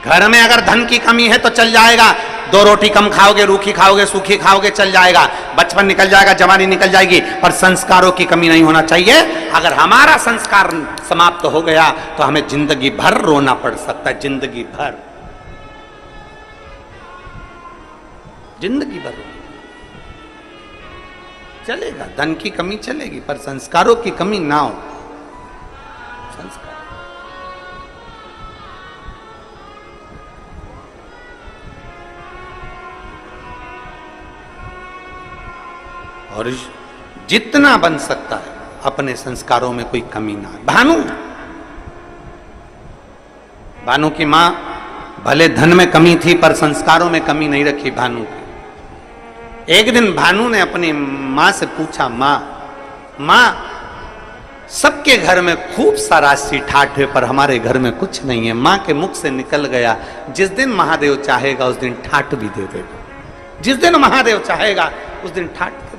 घर में अगर धन की कमी है तो चल जाएगा, 2 रोटी कम खाओगे, रूखी खाओगे, सूखी खाओगे, चल जाएगा, बचपन निकल जाएगा, जवानी निकल जाएगी, पर संस्कारों की कमी नहीं होना चाहिए। अगर हमारा संस्कार समाप्त हो गया तो हमें जिंदगी भर रोना पड़ सकता है, जिंदगी भर, जिंदगी भर चलेगा। धन की कमी चलेगी, पर संस्कारों की कमी ना हो। संस्कार और जितना बन सकता है अपने संस्कारों में कोई कमी ना है। भानु की मां भले धन में कमी थी पर संस्कारों में कमी नहीं रखी भानु की। एक दिन भानु ने अपनी मां से पूछा, मां सबके घर में खूब सारा सी ठाठ है पर हमारे घर में कुछ नहीं है। मां के मुख से निकल गया, जिस दिन महादेव चाहेगा उस दिन ठाठ भी दे देगा, जिस दिन महादेव चाहेगा उस दिन ठाठ दे देगा।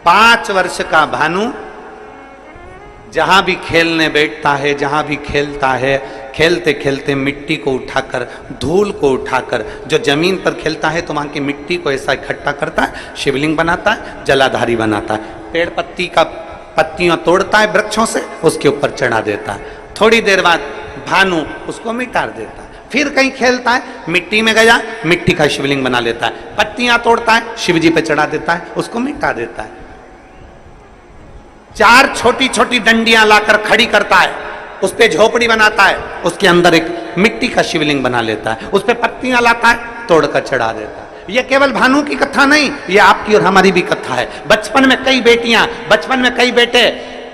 5 वर्ष का भानु जहां भी खेलने बैठता है, जहां भी खेलता है, खेलते खेलते मिट्टी को उठाकर, धूल को उठाकर, जो जमीन पर खेलता है तो वहां की मिट्टी को ऐसा इकट्ठा करता है, शिवलिंग बनाता है, जलाधारी बनाता है, पेड़ पत्ती का पत्तियां तोड़ता है वृक्षों से, उसके ऊपर चढ़ा देता है। थोड़ी देर बाद भानु उसको मिटा देता है। फिर कहीं खेलता है, मिट्टी में गया, मिट्टी का शिवलिंग बना लेता है, पत्तियां तोड़ता है, शिवजी पे चढ़ा देता है, उसको मिटा देता है। 4 छोटी छोटी डंडियां लाकर खड़ी करता है, उस पे झोपड़ी बनाता है, उसके अंदर एक मिट्टी का शिवलिंग बना लेता है, उस पे पत्तियां लाता है, तोड़कर चढ़ा देता है। ये केवल भानु की कथा नहीं, ये आपकी और हमारी भी कथा है। बचपन में कई बेटियां, बचपन में कई बेटे,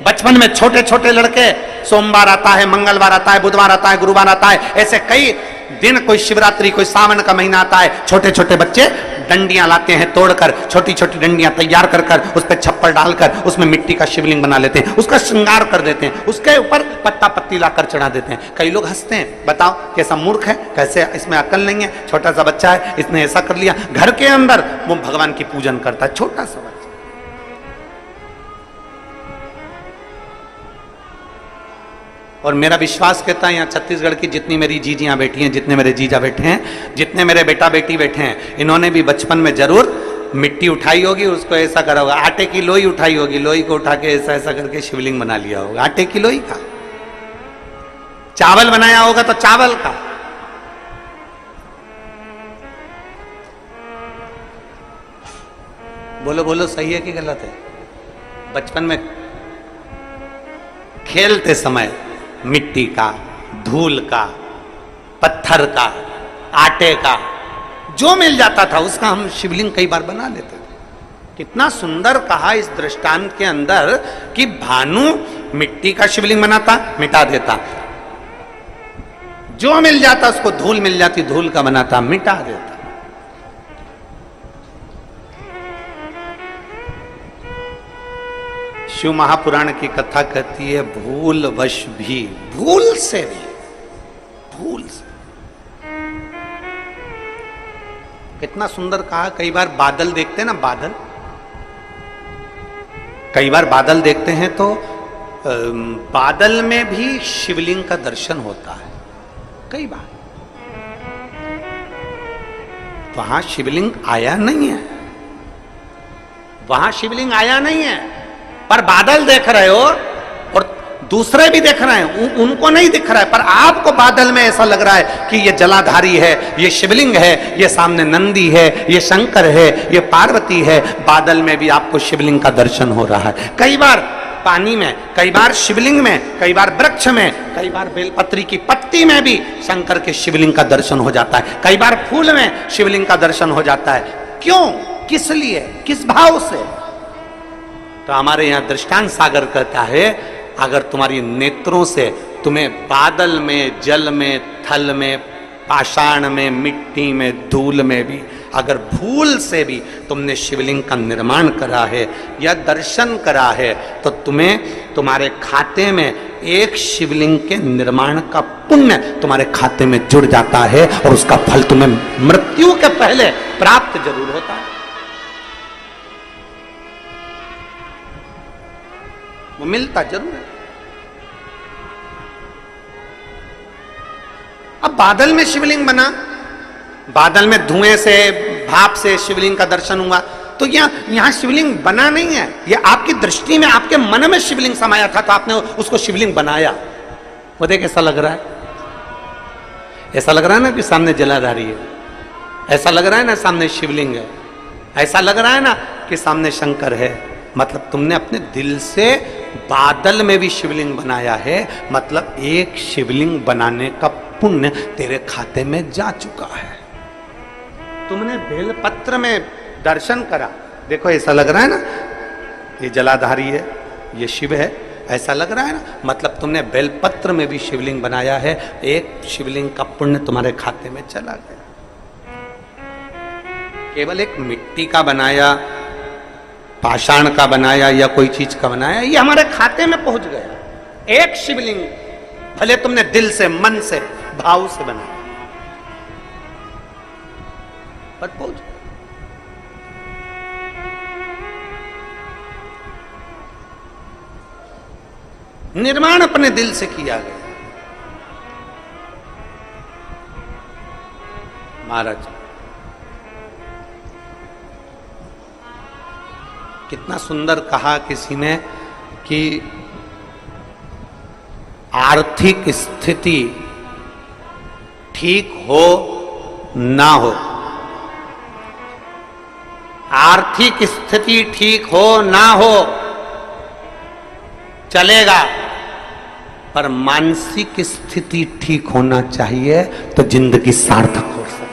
बचपन में छोटे छोटे लड़के, सोमवार आता है, मंगलवार आता है, बुधवार आता है, गुरुवार आता है, ऐसे कई दिन, कोई शिवरात्रि, कोई सावन का महीना आता है, छोटे छोटे बच्चे डंडियां लाते हैं, तोड़कर छोटी छोटी डंडियां तैयार कर कर उस पर छप्पर डालकर उसमें मिट्टी का शिवलिंग बना लेते हैं, उसका श्रृंगार कर देते हैं, उसके ऊपर पत्ता पत्ती लाकर चढ़ा देते हैं। कई लोग हंसते हैं, बताओ कैसा मूर्ख है, कैसे इसमें अकल नहीं है, छोटा सा बच्चा है, इसने ऐसा कर लिया। घर के अंदर वो भगवान की पूजन करता है, छोटा सा बच्चा। और मेरा विश्वास कहता है, यहाँ छत्तीसगढ़ की जितनी मेरी जीजियाँ बैठी हैं, जितने मेरे जीजा बैठे हैं, जितने मेरे बेटा बेटी बैठे हैं, इन्होंने भी बचपन में जरूर मिट्टी उठाई होगी, उसको ऐसा करा होगा, आटे की लोई उठाई होगी, लोई को उठा के ऐसा ऐसा करके शिवलिंग बना लिया होगा, आटे की लोई का। चावल बनाया होगा तो चावल का। बोलो बोलो, सही है कि गलत है? बचपन में खेलते समय मिट्टी का, धूल का, पत्थर का, आटे का, जो मिल जाता था उसका हम शिवलिंग कई बार बना लेते थे। कितना सुंदर कहा इस दृष्टांत के अंदर कि भानु मिट्टी का शिवलिंग बनाता, मिटा देता, जो मिल जाता उसको, धूल मिल जाती धूल का बनाता, मिटा देता। शिव महापुराण की कथा कहती है, भूल वश भी, भूल से भी, भूल से। कितना सुंदर कहा। कई बार बादल देखते ना, बादल, कई बार बादल देखते हैं तो बादल में भी शिवलिंग का दर्शन होता है। कई बार वहां शिवलिंग आया नहीं है, वहां शिवलिंग आया नहीं है, पर बादल देख रहे हो और दूसरे भी देख रहे हैं, उनको नहीं दिख रहा है, पर आपको बादल में ऐसा लग रहा है कि ये जलाधारी है, ये शिवलिंग है, ये सामने नंदी है, ये शंकर है, ये पार्वती है। बादल में भी आपको शिवलिंग का दर्शन हो रहा है। कई बार पानी में, कई बार शिवलिंग में, कई बार वृक्ष में, कई बार बेलपत्री की पत्ती में भी शंकर के शिवलिंग का दर्शन हो जाता है। कई बार फूल में शिवलिंग का दर्शन हो जाता है। क्यों, किस लिए, किस भाव से? तो हमारे यहां दृष्टांत सागर कहता है, अगर तुम्हारी नेत्रों से तुम्हें बादल में, जल में, थल में, पाषाण में, मिट्टी में, धूल में भी अगर भूल से भी तुमने शिवलिंग का निर्माण करा है या दर्शन करा है, तो तुम्हें तुम्हारे खाते में एक शिवलिंग के निर्माण का पुण्य तुम्हारे खाते में जुड़ जाता है और उसका फल तुम्हें मृत्यु के पहले प्राप्त जरूर होता है। वो मिलता जरूर है। अब बादल में शिवलिंग बना, बादल में धुएं से, भाप से शिवलिंग का दर्शन हुआ, तो यहां शिवलिंग बना नहीं है, यह आपकी दृष्टि में, आपके मन में शिवलिंग समाया था, तो आपने उसको शिवलिंग बनाया। वो देख ऐसा लग रहा है, ऐसा लग रहा है ना कि सामने जलाधारी है, ऐसा लग रहा है ना सामने शिवलिंग है, ऐसा लग रहा है ना कि सामने शंकर है। मतलब तुमने अपने दिल से बादल में भी शिवलिंग बनाया है, मतलब एक शिवलिंग बनाने का पुण्य तेरे खाते में जा चुका है। तुमने बेलपत्र में दर्शन करा, देखो ऐसा लग रहा है ना ये जलाधारी है, ये शिव है, ऐसा लग रहा है ना, मतलब तुमने बेलपत्र में भी शिवलिंग बनाया है, एक शिवलिंग का पुण्य तुम्हारे खाते में चला गया। केवल एक मिट्टी का बनाया, पाषाण का बनाया या कोई चीज का बनाया, ये हमारे खाते में पहुंच गया। एक शिवलिंग भले तुमने दिल से, मन से, भाव से बनाया, पर पहुंच गया। निर्माण अपने दिल से किया गया। महाराज कितना सुंदर कहा किसी ने कि आर्थिक स्थिति ठीक हो ना हो, आर्थिक स्थिति ठीक हो ना हो चलेगा, पर मानसिक स्थिति ठीक होना चाहिए तो जिंदगी सार्थक हो सकती।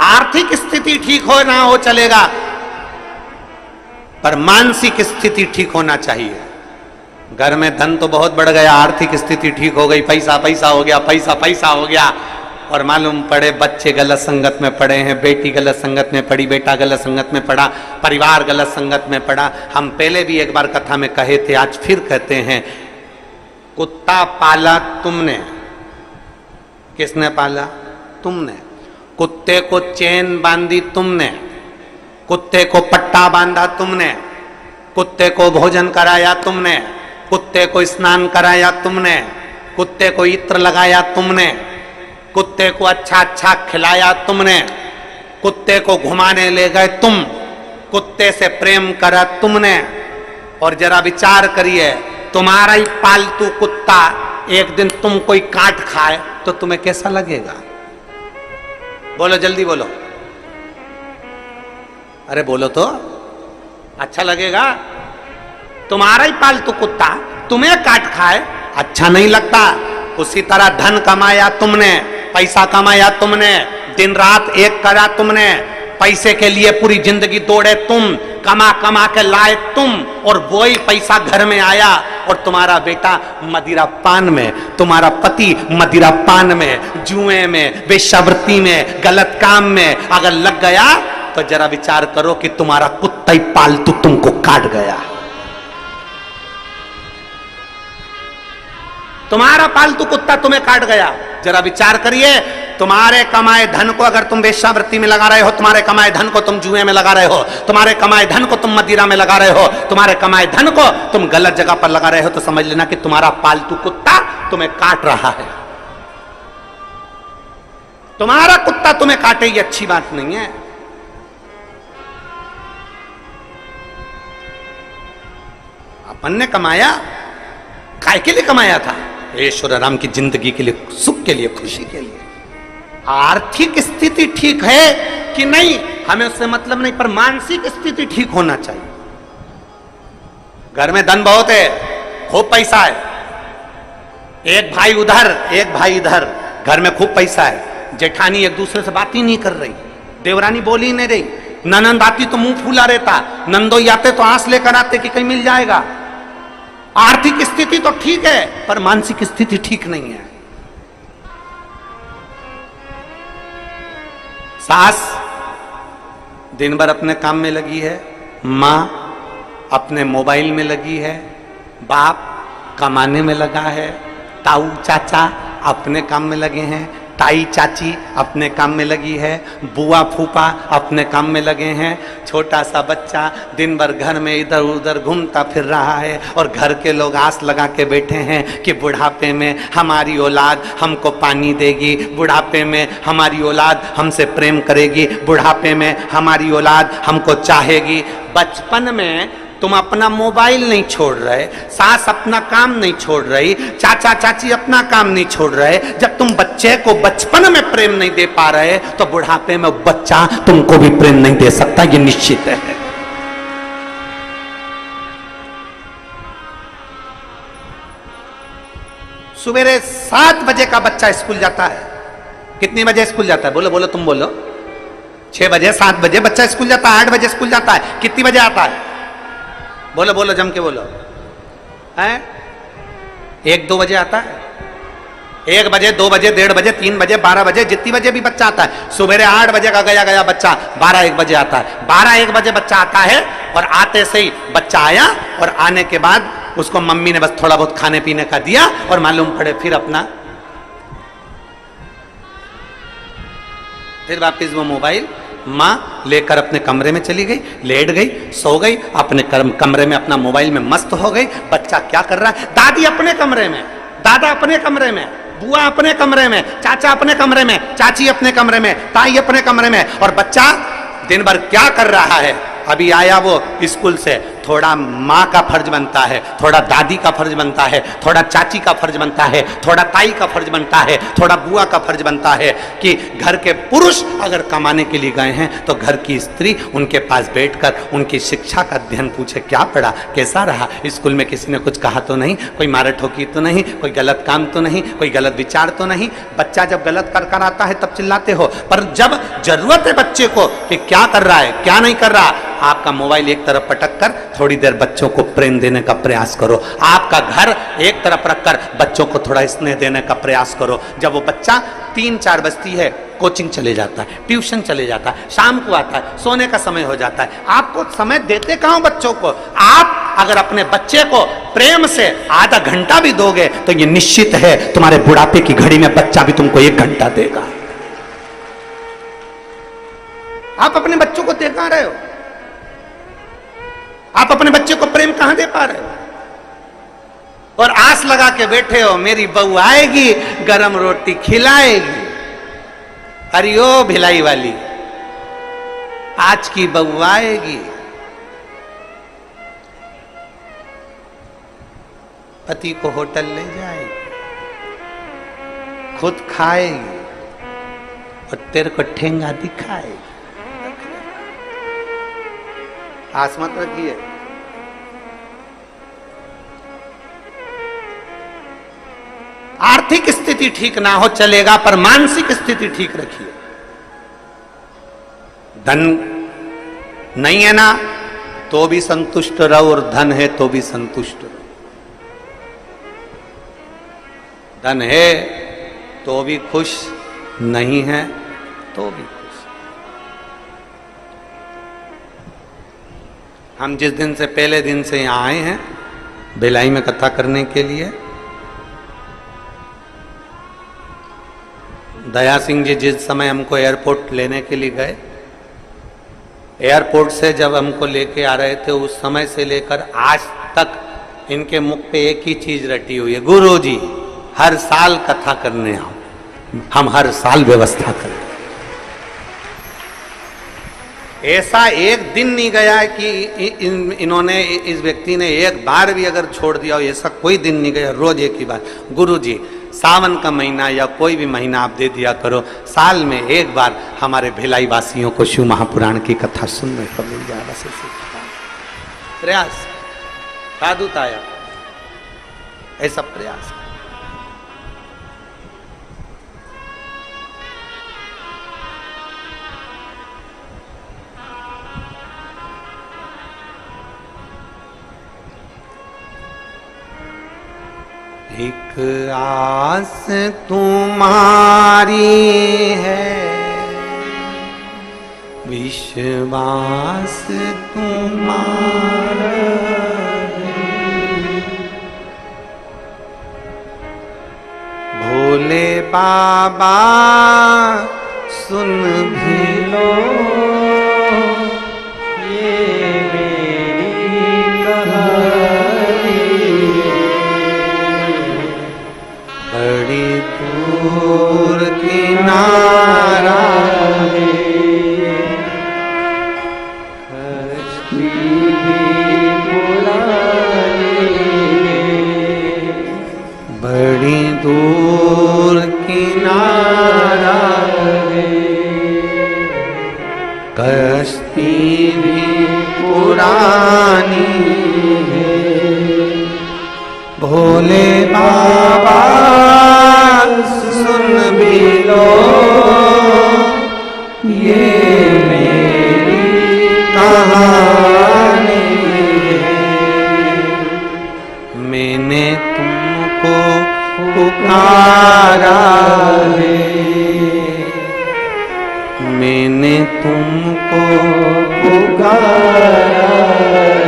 आर्थिक स्थिति ठीक हो ना हो चलेगा, पर मानसिक स्थिति ठीक होना चाहिए। घर में धन तो बहुत बढ़ गया, आर्थिक स्थिति ठीक हो गई, पैसा पैसा हो गया, पैसा पैसा हो गया, और मालूम पड़े बच्चे गलत संगत में पड़े हैं, बेटी गलत संगत में पड़ी, बेटा गलत संगत में पड़ा, परिवार गलत संगत में पड़ा। हम पहले भी एक बार कथा में कहे थे, आज फिर कहते हैं, कुत्ता पाला तुमने, किसने पाला? तुमने। कुत्ते को चेन बांधी तुमने, कुत्ते को पट्टा बांधा तुमने, कुत्ते को भोजन कराया तुमने, कुत्ते को स्नान कराया तुमने, कुत्ते को इत्र लगाया तुमने, कुत्ते को अच्छा अच्छा खिलाया तुमने, कुत्ते को घुमाने ले गए तुम, कुत्ते से प्रेम करा तुमने। और जरा विचार करिए, तुम्हारा ही पालतू कुत्ता एक दिन तुम कोई काट खाए तो तुम्हें कैसा लगेगा? बोलो जल्दी बोलो, अरे बोलो तो, अच्छा लगेगा? तुम्हारा ही पालतू कुत्ता तुम्हें काट खाए, अच्छा नहीं लगता। उसी तरह धन कमाया तुमने, पैसा कमाया तुमने, दिन रात एक करा तुमने, पैसे के लिए पूरी जिंदगी दौड़े तुम, कमा कमा के लाए तुम, और वही पैसा घर में आया और तुम्हारा बेटा मदिरा पान में, तुम्हारा पति मदिरा पान में, जुए में, वेश्यावृत्ति में, गलत काम में अगर लग गया तो जरा विचार करो कि तुम्हारा कुत्ता ही पालतू तुमको काट गया। तुम्हारा पालतू कुत्ता तुम्हें काट गया, जरा विचार करिए तुम्हारे कमाए धन को अगर तुम वेश्यावृत्ति में लगा रहे हो, तुम्हारे कमाए धन को तुम जुए में लगा रहे हो, तुम्हारे कमाए धन को तुम मदिरा में लगा रहे हो, तुम्हारे कमाए धन को तुम गलत जगह पर लगा रहे हो, तो समझ लेना कि तुम्हारा पालतू कुत्ता तुम्हें काट रहा है। तुम्हारा कुत्ता तुम्हें काटे ये अच्छी बात नहीं है। अपन ने कमाया, काय के लिए कमाया था? ईश्वर राम की जिंदगी के लिए, सुख के लिए, खुशी के लिए। आर्थिक स्थिति ठीक है कि नहीं हमें उससे मतलब नहीं, पर मानसिक स्थिति ठीक होना चाहिए। घर में धन बहुत है, खूब पैसा है, एक भाई उधर एक भाई इधर, घर में खूब पैसा है, जेठानी एक दूसरे से बात ही नहीं कर रही, देवरानी बोली नहीं रही, ननंद आती तो मुंह फूला रहता, नंदोई आते तो आंस लेकर आते कि कहीं मिल जाएगा। आर्थिक स्थिति तो ठीक है पर मानसिक स्थिति ठीक नहीं है। सास दिन भर अपने काम में लगी है, मां अपने मोबाइल में लगी है, बाप कमाने में लगा है, ताऊ चाचा अपने काम में लगे हैं, ताई चाची अपने काम में लगी है, बुआ फूफा अपने काम में लगे हैं, छोटा सा बच्चा दिन भर घर में इधर उधर घूमता फिर रहा है, और घर के लोग आस लगा के बैठे हैं कि बुढ़ापे में हमारी औलाद हमको पानी देगी, बुढ़ापे में हमारी औलाद हमसे प्रेम करेगी, बुढ़ापे में हमारी औलाद हमको चाहेगी। बचपन में तुम अपना मोबाइल नहीं छोड़ रहे, सास अपना काम नहीं छोड़ रही, चाचा चाची अपना काम नहीं छोड़ रहे। जब तुम बच्चे को बचपन में प्रेम नहीं दे पा रहे तो बुढ़ापे में बच्चा तुमको भी प्रेम नहीं दे सकता, ये निश्चित है। सवेरे 7 बजे का बच्चा स्कूल जाता है। कितनी बजे स्कूल जाता है? बोलो बोलो, तुम बोलो। 6 बजे 7 बजे बच्चा स्कूल जाता है, 8 बजे स्कूल जाता है, कितनी बजे आता है? बोलो बोलो, जम के बोलो। हैं? 1-2 बजे आता है, 1 बजे, 2 बजे, 1:30 बजे, 3 बजे, 12 बजे, जितनी बजे भी बच्चा आता है। सुबह 8 बजे का गया बच्चा 12-1 बजे आता है, 12-1 बजे बच्चा आता है, और आते से ही बच्चा आया और आने के बाद उसको मम्मी ने बस थोड़ा बहुत खाने पीने का दिया और मालूम पड़े फिर वापिस वो मोबाइल माँ लेकर अपने कमरे में चली गई, लेट गई, सो गई, अपने कमरे में अपना मोबाइल में मस्त हो गई। बच्चा क्या कर रहा है? दादी अपने कमरे में, दादा अपने कमरे में, बुआ अपने कमरे में, चाचा अपने कमरे में, चाची अपने कमरे में, ताई अपने कमरे में, और बच्चा दिन भर क्या कर रहा है? अभी आया वो स्कूल से, थोड़ा माँ का फर्ज बनता है, थोड़ा दादी का फर्ज बनता है, थोड़ा चाची का फर्ज बनता है, थोड़ा ताई का फर्ज बनता है, थोड़ा बुआ का फर्ज बनता है कि घर के पुरुष अगर कमाने के लिए गए हैं तो घर की स्त्री उनके पास बैठकर उनकी शिक्षा का अध्ययन पूछे, क्या पढ़ा, कैसा रहा, स्कूल में किसी ने कुछ कहा तो नहीं, कोई मारा ठोकी तो नहीं, कोई गलत काम तो नहीं, कोई गलत विचार तो नहीं। बच्चा जब गलत कर आता है तब चिल्लाते हो, पर जब जरूरत है बच्चे को कि क्या कर रहा है क्या नहीं कर रहा, आपका मोबाइल एक तरफ पटक कर थोड़ी देर बच्चों को प्रेम देने का प्रयास करो, आपका घर एक तरफ रखकर बच्चों को थोड़ा स्नेह देने का प्रयास करो। जब वो बच्चा 3-4 बजती है, कोचिंग चले जाता है, ट्यूशन चले जाता है, शाम को आता है, सोने का समय हो जाता है, आपको समय देते कहाँ बच्चों को? आप अगर अपने बच्चे को प्रेम से आधा घंटा भी दोगे तो ये निश्चित है तुम्हारे बुढ़ापे की घड़ी में बच्चा भी तुमको 1 घंटा देगा। आप अपने बच्चों को दे कहां रहे हो? आप अपने बच्चे को प्रेम कहां दे पा रहे हो? और आस लगा के बैठे हो मेरी बहू आएगी, गरम रोटी खिलाएगी। अरे ओ भिलाई वाली, आज की बहू आएगी, पति को होटल ले जाएगी, खुद खाएगी और तेरे को ठेंगा दिखाएगी। आस मत रखिए। आर्थिक स्थिति ठीक ना हो चलेगा, पर मानसिक स्थिति ठीक रखिए। धन नहीं है ना तो भी संतुष्ट रहो, और धन है तो भी संतुष्ट रहो। धन है तो भी खुश, नहीं है तो भी खुश। हम जिस दिन से पहले दिन से यहाँ आए हैं भिलाई में कथा करने के लिए, दया सिंह जी जिस समय हमको एयरपोर्ट लेने के लिए गए, एयरपोर्ट से जब हमको लेके आ रहे थे, उस समय से लेकर आज तक इनके मुख पे एक ही चीज रटी हुई है, गुरु जी हर साल कथा करने आओ, हम हर साल व्यवस्था करें। ऐसा एक दिन नहीं गया है कि इन्होंने, इस व्यक्ति ने एक बार भी अगर छोड़ दिया हो, ऐसा कोई दिन नहीं गया, रोज एक ही बार, गुरु जी सावन का महीना या कोई भी महीना आप दे दिया करो, साल में एक बार हमारे भिलाई वासियों को शिव महापुराण की कथा सुनने को मिल जाए, बस इसी प्रयास साधुता आया, ऐसा प्रयास। एक आस तुम्हारी है, विश्वास तुम्हारा है, भोले बाबा सुन भी लो ये मेरी कहानी, बड़ी दूर किनारा है, कश्ती भी पुरानी है, बड़ी दूर किनारा है, कश्ती भी पुरानी है, भोले बाबा सुन भी लो ये मेरी कहानी है, मैंने तुमको पुकारा है, मैंने तुमको पुकारा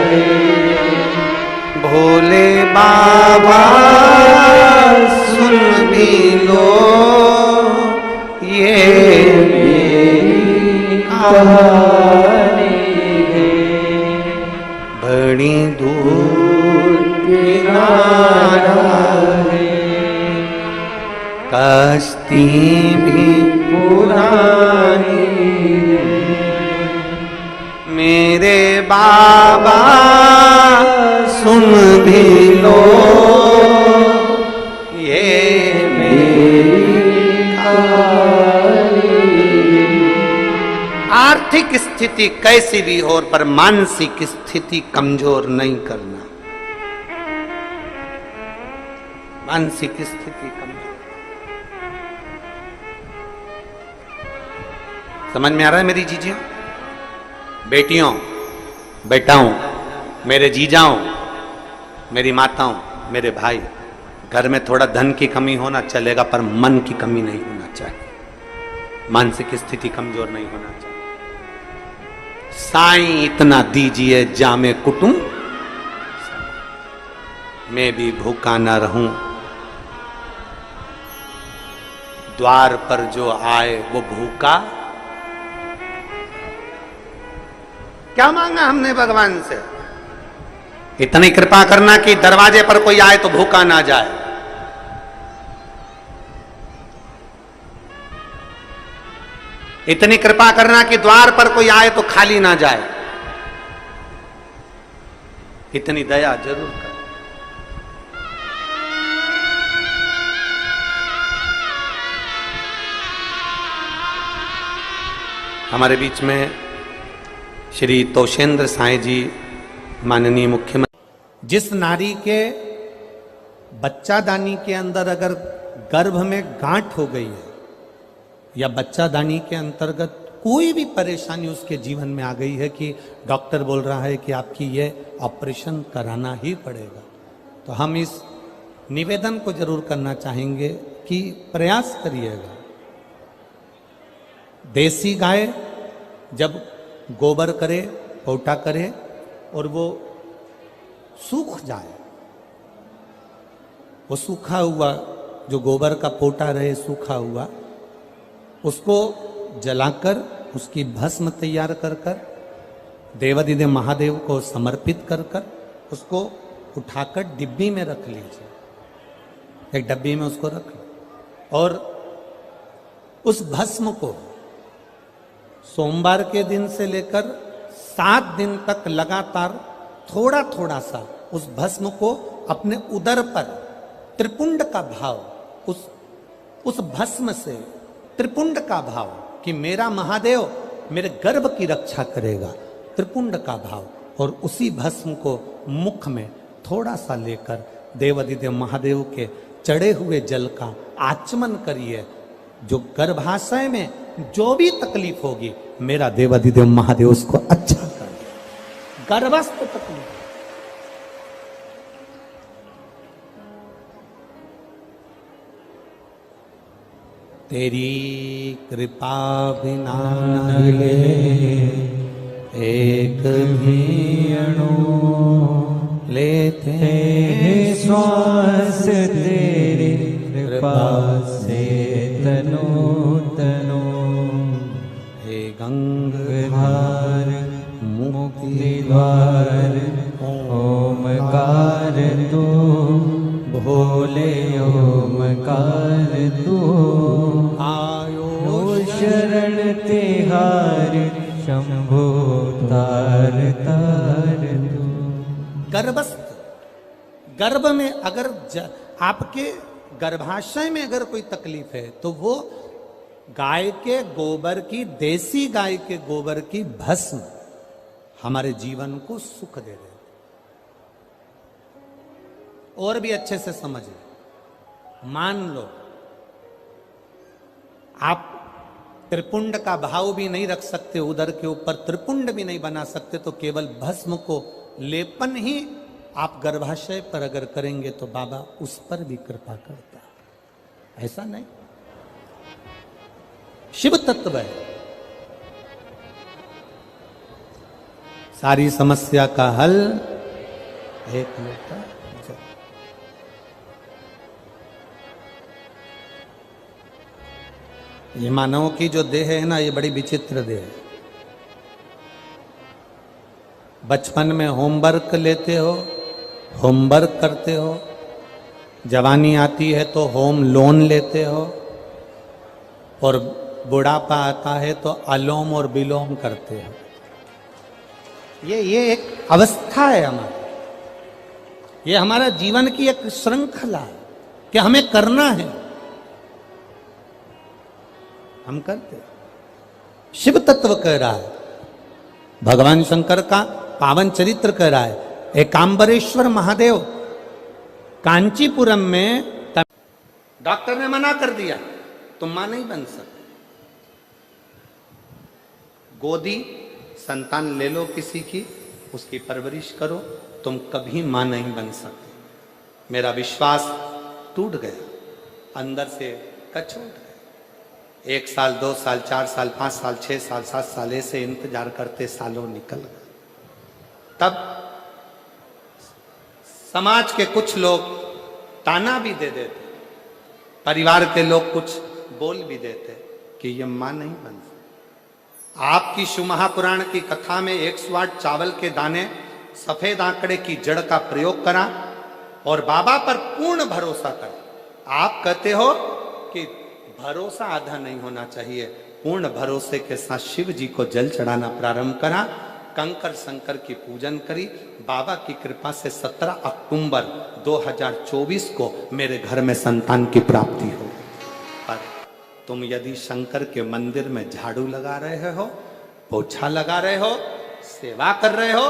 है, भोले बाबा सुन भी लो ये मेरी कहानी है, बड़ी दूर किनारा है, कश्ती भी पुरानी है, मेरे बाबा सुन भी लो ये मेरी कहानी। आर्थिक स्थिति कैसी भी हो पर मानसिक स्थिति कमजोर नहीं करना, मानसिक स्थिति कमजोर। समझ में आ रहा है मेरी जीजियों, बेटियों, बेटाओं, मेरे जीजाओं, मेरी माताओं, मेरे भाई, घर में थोड़ा धन की कमी होना चलेगा पर मन की कमी नहीं होना चाहिए, मानसिक स्थिति कमजोर नहीं होना चाहिए। साईं इतना दीजिए जामे कुटुम, मैं भी भूखा न रहूं, द्वार पर जो आए वो भूखा। क्या मांगा हमने भगवान से? इतनी कृपा करना कि दरवाजे पर कोई आए तो भूखा ना जाए। इतनी कृपा करना कि द्वार पर कोई आए तो खाली ना जाए। इतनी दया जरूर कर। हमारे बीच में श्री तोषेंद्र साईं जी माननीय मुख्यमंत्री, जिस नारी के बच्चादानी के अंदर अगर गर्भ में गांठ हो गई है या बच्चादानी के अंतर्गत कोई भी परेशानी उसके जीवन में आ गई है कि डॉक्टर बोल रहा है कि आपकी ये ऑपरेशन कराना ही पड़ेगा, तो हम इस निवेदन को जरूर करना चाहेंगे कि प्रयास करिएगा। देसी गाय जब गोबर करे, पोटा करे और वो सूख जाए, वो सूखा हुआ जो गोबर का पोटा रहे सूखा हुआ, उसको जलाकर उसकी भस्म तैयार कर कर देवादिदेव महादेव को समर्पित कर कर उसको उठाकर डिब्बी में रख लीजिए। एक डब्बी में उसको रख लो और उस भस्म को सोमवार के दिन से लेकर 7 दिन तक लगातार थोड़ा थोड़ा सा उस भस्म को अपने उदर पर त्रिपुंड का भाव, उस भस्म से त्रिपुंड का भाव कि मेरा महादेव मेरे गर्भ की रक्षा करेगा, त्रिपुंड का भाव, और उसी भस्म को मुख में थोड़ा सा लेकर देवादिदेव महादेव के चढ़े हुए जल का आचमन करिए। जो गर्भाशय में जो भी तकलीफ होगी मेरा देवादिदेव महादेव उसको अच्छा कर देगा। गर्भस्थ तकलीफ तेरी कृपा बिना हिले एक भी अणु लेते श्वास तेरी कृपा से तनो तनो। हे गंगाधर मुक्ति द्वार ओमकार तू, भोले ओमकार तू। आयो शरण तिहार शंभो तार तार तू। गर्भस्थ, गर्भ में अगर आपके गर्भाशय में अगर कोई तकलीफ है तो वो गाय के गोबर की, देसी गाय के गोबर की भस्म हमारे जीवन को सुख दे दे। और भी अच्छे से समझिए, मान लो आप त्रिपुंड का भाव भी नहीं रख सकते, उदर के ऊपर त्रिपुंड भी नहीं बना सकते, तो केवल भस्म को लेपन ही आप गर्भाशय पर अगर करेंगे तो बाबा उस पर भी कृपा करता है। ऐसा नहीं, शिव तत्व है। सारी समस्या का हल एक लोटा जल। ये मानव की जो देह है ना, ये बड़ी विचित्र देह है। बचपन में होमवर्क लेते हो, होमवर्क करते हो, जवानी आती है तो होम लोन लेते हो, और बुढ़ापा आता है तो अलोम और विलोम करते हो। ये एक अवस्था है हमारी, ये हमारा जीवन की एक श्रृंखला है कि हमें करना है, हम करते हैं। शिव तत्व कह रहा है, भगवान शंकर का पावन चरित्र कह रहा है। एकांबरेश्वर महादेव कांचीपुरम में डॉक्टर ने मना कर दिया, तुम मां नहीं बन सकते। गोदी संतान ले लो किसी की, उसकी परवरिश करो, तुम कभी मां नहीं बन सकते। मेरा विश्वास टूट गया, अंदर से कचोट गया। 1 साल, 2 साल, 4 साल, 5 साल, 6 साल, 7 साल ऐसे इंतजार करते सालों निकल गए। तब समाज के कुछ लोग ताना भी दे देते, परिवार के लोग कुछ बोल भी देते कि ये मां नहीं बन सकती। आपकी शिव महापुराण की कथा में 108 चावल के दाने, सफेद आंकड़े की जड़ का प्रयोग करा और बाबा पर पूर्ण भरोसा करा। आप कहते हो कि भरोसा आधा नहीं होना चाहिए, पूर्ण भरोसे के साथ शिव जी को जल चढ़ाना प्रारंभ करा, कंकर शंकर की पूजन करी। बाबा की कृपा से 17 अक्टूबर 2024 को मेरे घर में संतान की प्राप्ति हो। पर तुम यदि शंकर के मंदिर में झाड़ू लगा रहे हो, पोछा लगा रहे हो, सेवा कर रहे हो,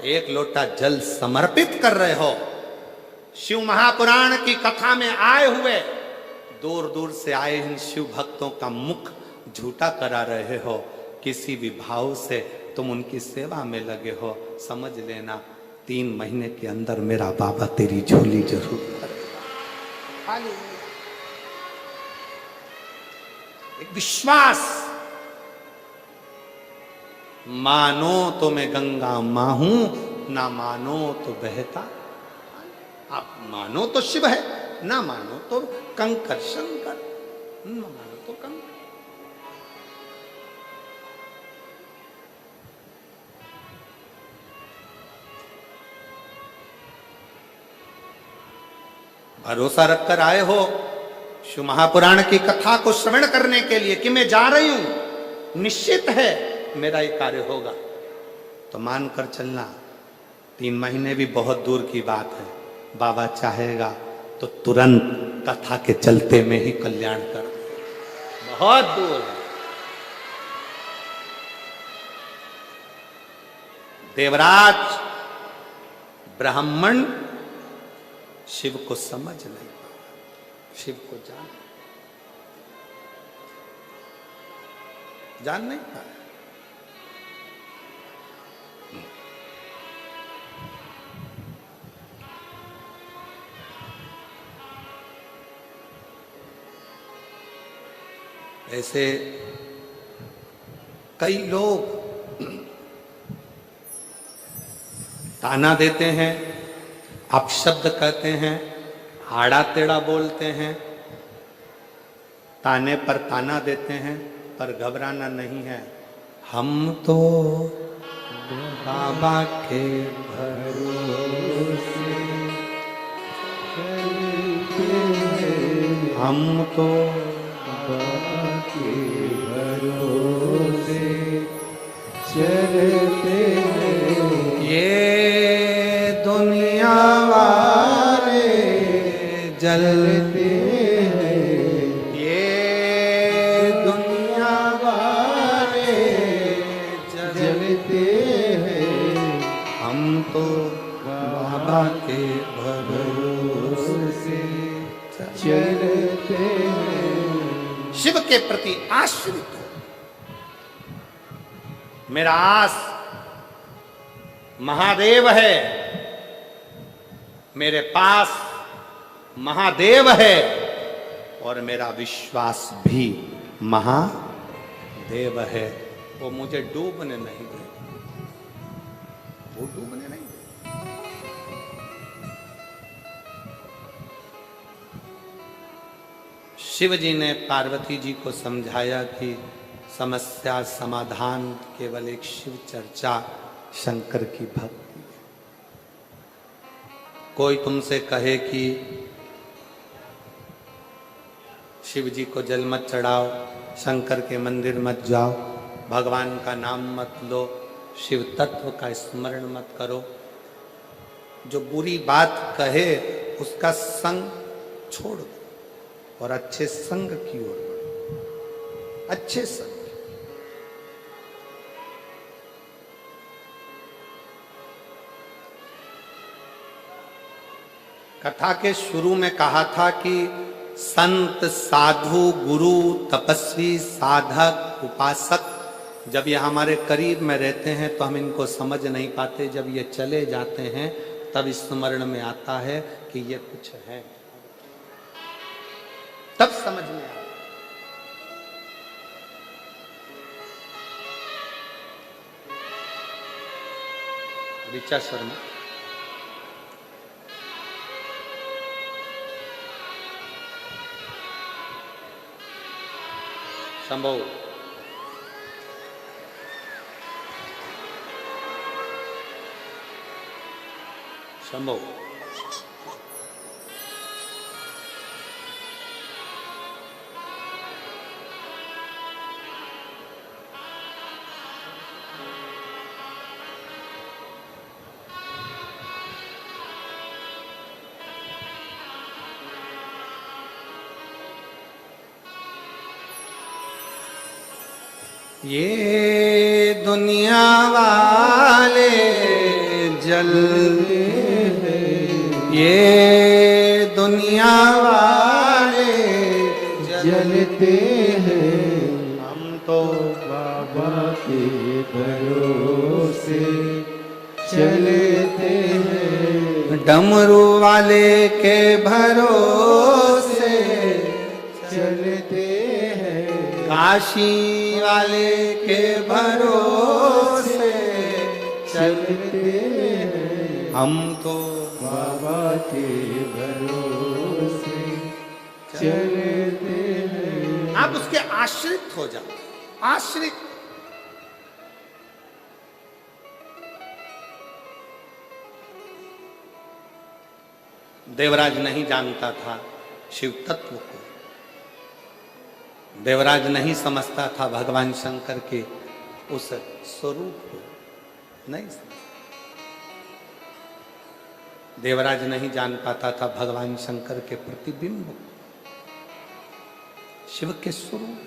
1 लोटा जल समर्पित कर रहे हो, शिव महापुराण की कथा में आए हुए दूर दूर से आए इन शिव भक्तों का मुख झूठा करा रहे हो, किसी भी भाव से तुम उनकी सेवा में लगे हो, समझ लेना 3 महीने के अंदर मेरा बाबा तेरी झोली जरूर करेगा। एक विश्वास, मानो तो मैं गंगा मां हूं, ना मानो तो बहता। आप मानो तो शिव है, ना मानो तो कंकर शंकर, ना मानो तो कंकर। भरोसा रखकर आए हो शिव महापुराण की कथा को श्रवण करने के लिए कि मैं जा रही हूं, निश्चित है मेरा ये कार्य होगा, तो मानकर चलना। 3 महीने भी बहुत दूर की बात है। बाबा चाहेगा तो तुरंत कथा के चलते में ही कल्याण कर, बहुत दूर है। देवराज ब्राह्मण शिव को समझ नहीं पाया, शिव को जान नहीं पाया। ऐसे कई लोग ताना देते हैं, अपशब्द कहते हैं, आड़ा टेढ़ा बोलते हैं, ताने पर ताना देते हैं, पर घबराना नहीं है। हम तो बाबा के भरोसे, हम तो बाबा के भरोसे चलते हैं। ये दुनिया वाले जलते हैं, ये दुनिया वाले जलते हैं, हम तो बाबा के भरोसे चलते हैं। शिव के प्रति आश्रित हो। मेरा आस महादेव है, मेरे पास महादेव है, और मेरा विश्वास भी महादेव है। वो मुझे डूबने नहीं दे, वो डूबने नहीं दे। शिव जी ने पार्वती जी को समझाया कि समस्या समाधान केवल एक शिव चर्चा, शंकर की भक्ति। कोई तुमसे कहे कि शिव जी को जल मत चढ़ाओ, शंकर के मंदिर मत जाओ, भगवान का नाम मत लो, शिव तत्व का स्मरण मत करो, जो बुरी बात कहे उसका संग छोड़ दो और अच्छे संग की ओर बढ़ो, अच्छे संग। कथा के शुरू में कहा था कि संत, साधु, गुरु, तपस्वी, साधक, उपासक जब ये हमारे करीब में रहते हैं तो हम इनको समझ नहीं पाते। जब ये चले जाते हैं तब स्मरण में आता है कि ये कुछ है, तब समझ में आता है। ऋचा शर्मा, संभव, संभव, ये दुनिया वाले जलते हैं, ये दुनिया वाले जलते हैं, हम तो बाबा के भरोसे चलते हैं, डमरू वाले के भरोसे चलते हैं, काशी वाले के भरोसे चलते हैं, हम तो बाबा के भरोसे चलते हैं। आप उसके आश्रित हो जाओ, आश्रित। देवराज नहीं जानता था शिव तत्व को, देवराज नहीं समझता था भगवान शंकर के उस स्वरूप को, नहीं समझता। देवराज नहीं जान पाता था भगवान शंकर के प्रतिबिंब को, शिव के स्वरूप।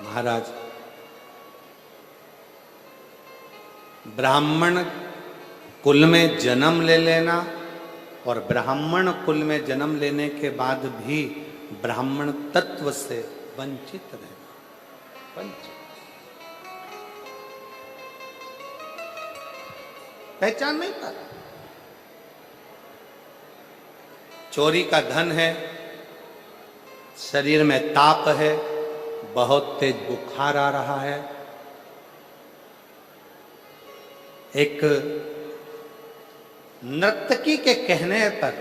महाराज, ब्राह्मण कुल में जन्म ले लेना और ब्राह्मण कुल में जन्म लेने के बाद भी ब्राह्मण तत्व से वंचित रहना, वंचित, पहचान नहीं पा रहा। चोरी का धन है, शरीर में ताप है, बहुत तेज बुखार आ रहा है, एक नर्तकी के कहने पर,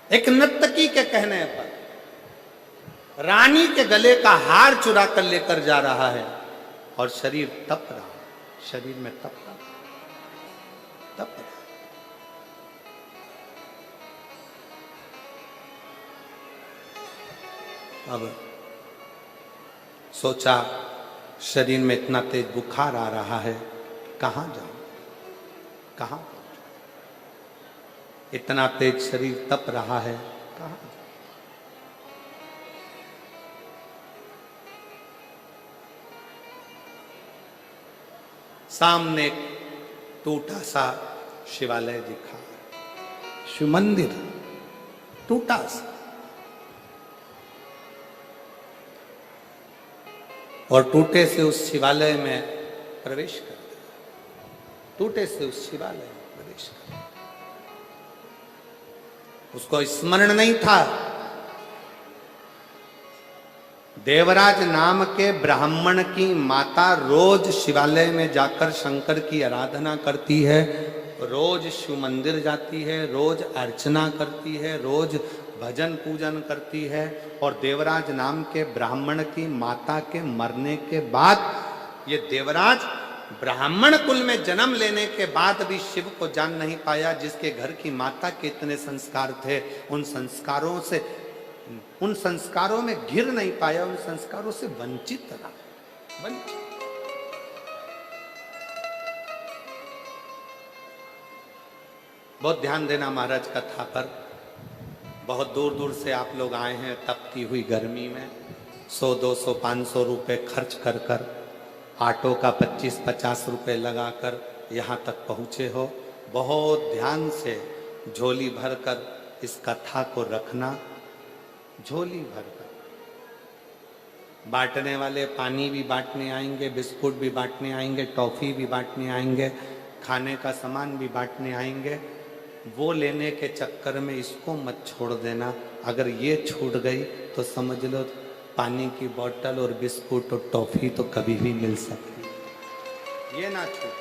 एक नर्तकी के कहने पर रानी के गले का हार चुरा कर लेकर जा रहा है और शरीर तप रहा है, शरीर में तप रहा, तप रहा। अब सोचा शरीर में इतना तेज बुखार आ रहा है, कहां जाऊं, कहां पहुंचूं? इतना तेज शरीर तप रहा है, कहां जाऊं? सामने एक टूटा सा शिवालय दिखा, शिव मंदिर टूटा सा, और टूटे से उस शिवालय में प्रवेश कर दिया, टूटे से उस शिवालय में प्रवेश कर दिया। उसको स्मरण नहीं था देवराज नाम के ब्राह्मण की माता रोज शिवालय में जाकर शंकर की आराधना करती है, रोज शिव मंदिर जाती है, रोज अर्चना करती है, रोज भजन पूजन करती है। और देवराज नाम के ब्राह्मण की माता के मरने के बाद ये देवराज ब्राह्मण कुल में जन्म लेने के बाद भी शिव को जान नहीं पाया, जिसके घर की माता के इतने संस्कार थे, उन संस्कारों में घिर नहीं पाया, उन संस्कारों से वंचित रहा, वंचित। बहुत ध्यान देना महाराज कथा पर। बहुत दूर दूर से आप लोग आए हैं तपती हुई गर्मी में, 100, 200, 500 रुपए खर्च कर कर, ऑटो का 25-50 रुपए लगाकर यहाँ तक पहुँचे हो। बहुत ध्यान से झोली भरकर इस कथा को रखना, झोली भरकर। बांटने वाले पानी भी बांटने आएंगे, बिस्कुट भी बांटने आएंगे, टॉफी भी बांटने आएंगे, खाने का सामान भी बांटने आएंगे। वो लेने के चक्कर में इसको मत छोड़ देना। अगर ये छूट गई तो समझ लो पानी की बोतल और बिस्कुट और टॉफी तो कभी भी मिल सकती है, ये ना छूट।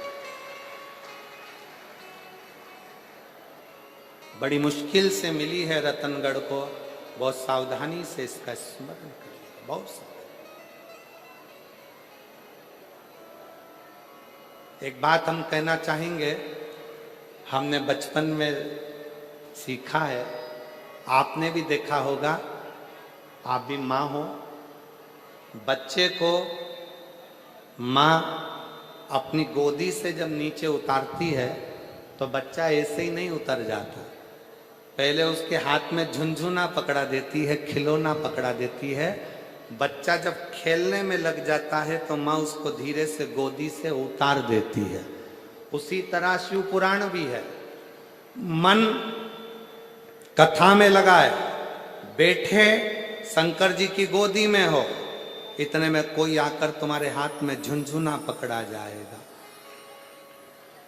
बड़ी मुश्किल से मिली है रतनगढ़ को, बहुत सावधानी से इसका स्मरण करिए, बहुत सावधानी। एक बात हम कहना चाहेंगे, हमने बचपन में सीखा है, आपने भी देखा होगा, आप भी माँ हो, बच्चे को माँ अपनी गोदी से जब नीचे उतारती है तो बच्चा ऐसे ही नहीं उतर जाता। पहले उसके हाथ में झुनझुना पकड़ा देती है, खिलौना पकड़ा देती है। बच्चा जब खेलने में लग जाता है तो माँ उसको धीरे से गोदी से उतार देती है। उसी तरह शिव पुराण भी है। मन कथा में लगाए, बैठे शंकर जी की गोदी में हो, इतने में कोई आकर तुम्हारे हाथ में झुनझुना पकड़ा जाएगा,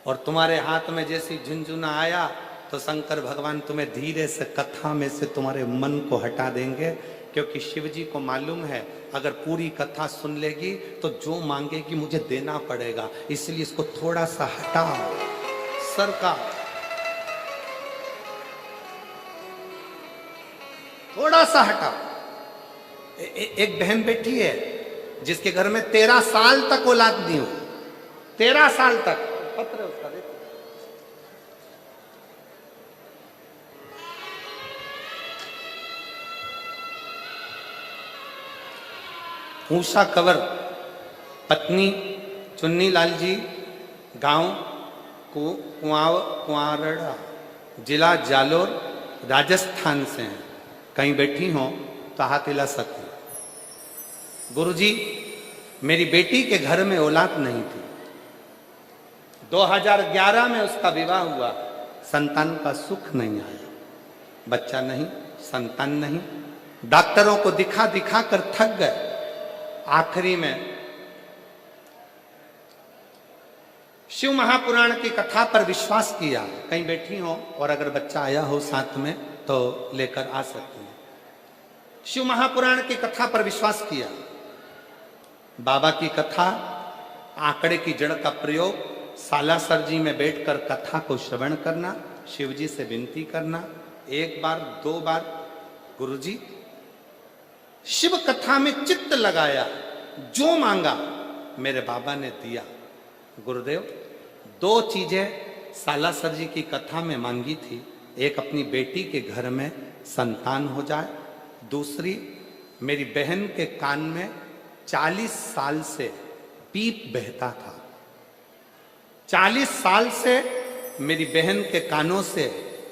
और तुम्हारे हाथ में जैसी झुनझुना आया तो शंकर भगवान तुम्हें धीरे से कथा में से तुम्हारे मन को हटा देंगे, क्योंकि शिव जी को मालूम है अगर पूरी कथा सुन लेगी तो जो मांगेगी मुझे देना पड़ेगा, इसलिए इसको थोड़ा सा हटाओ, सरका, थोड़ा सा हटाओ। एक बहन बैठी है, जिसके घर में 13 साल तक औलाद नहीं हुई, 13 साल तक। पत्र है उसका, देखो। ऊषा कंवर, पत्नी चुन्नी लाल जी, गांव कुआरड़ा, जिला जालोर, राजस्थान से हैं। कहीं बैठी हो तो हाथ हिला सकती। गुरुजी, मेरी बेटी के घर में औलाद नहीं थी। 2011 में उसका विवाह हुआ, संतान का सुख नहीं आया, बच्चा नहीं, संतान नहीं। डॉक्टरों को दिखा दिखा कर थक गए। आखिरी में शिव महापुराण की कथा पर विश्वास किया। कहीं बैठी हो और अगर बच्चा आया हो साथ में तो लेकर आ सकती है। शिव महापुराण की कथा पर विश्वास किया। बाबा की कथा, आंकड़े की जड़ का प्रयोग, सालासर जी में बैठकर कथा को श्रवण करना, शिव जी से विनती करना, 1 बार 2 बार। गुरुजी, शिव कथा में चित्त लगाया, जो मांगा मेरे बाबा ने दिया। गुरुदेव, 2 चीजें सालासर जी की कथा में मांगी थी। एक, अपनी बेटी के घर में संतान हो जाए। दूसरी, मेरी बहन के कान में 40 साल से पीप बहता था। 40 साल से मेरी बहन के कानों से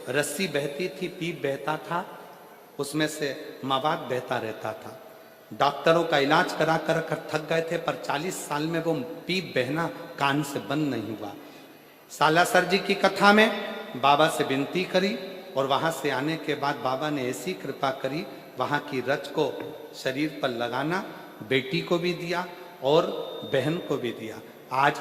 रस्सी बहती थी, पीप बहता था, उसमें से मवाद बहता रहता था। डॉक्टरों का इलाज करा कर थक गए थे, पर 40 साल में वो पीप बहना कान से बंद नहीं हुआ। सालासर जी की कथा में बाबा से विनती करी और वहां से आने के बाद बाबा ने ऐसी कृपा करी, वहां की रच को शरीर पर लगाना, बेटी को भी दिया और बहन को भी दिया। आज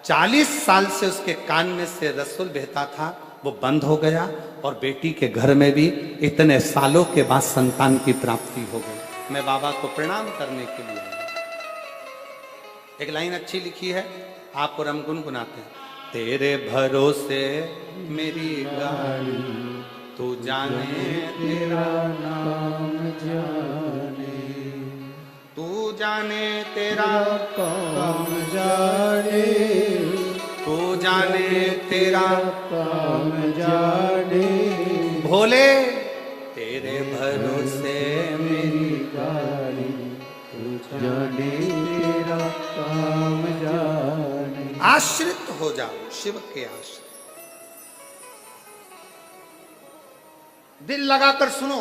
40 साल से उसके कान में से रसूल बहता था, वो बंद हो गया और बेटी के घर में भी इतने सालों के बाद संतान की प्राप्ति हो गई। मैं बाबा को प्रणाम करने के लिए आया। एक लाइन अच्छी लिखी है, आप और हम गुनगुनाते हैं। तेरे भरोसे मेरी गाड़ी, तू जाने तेरा नाम जाने, तू जाने तेरा काम जाने, तू जाने तेरा काम जाने। भोले, तेरे भरोसे मेरी गाड़ी, तू जाने तेरा काम जाने। आश्रित हो जाओ, शिव के आश्रित। दिल लगाकर सुनो,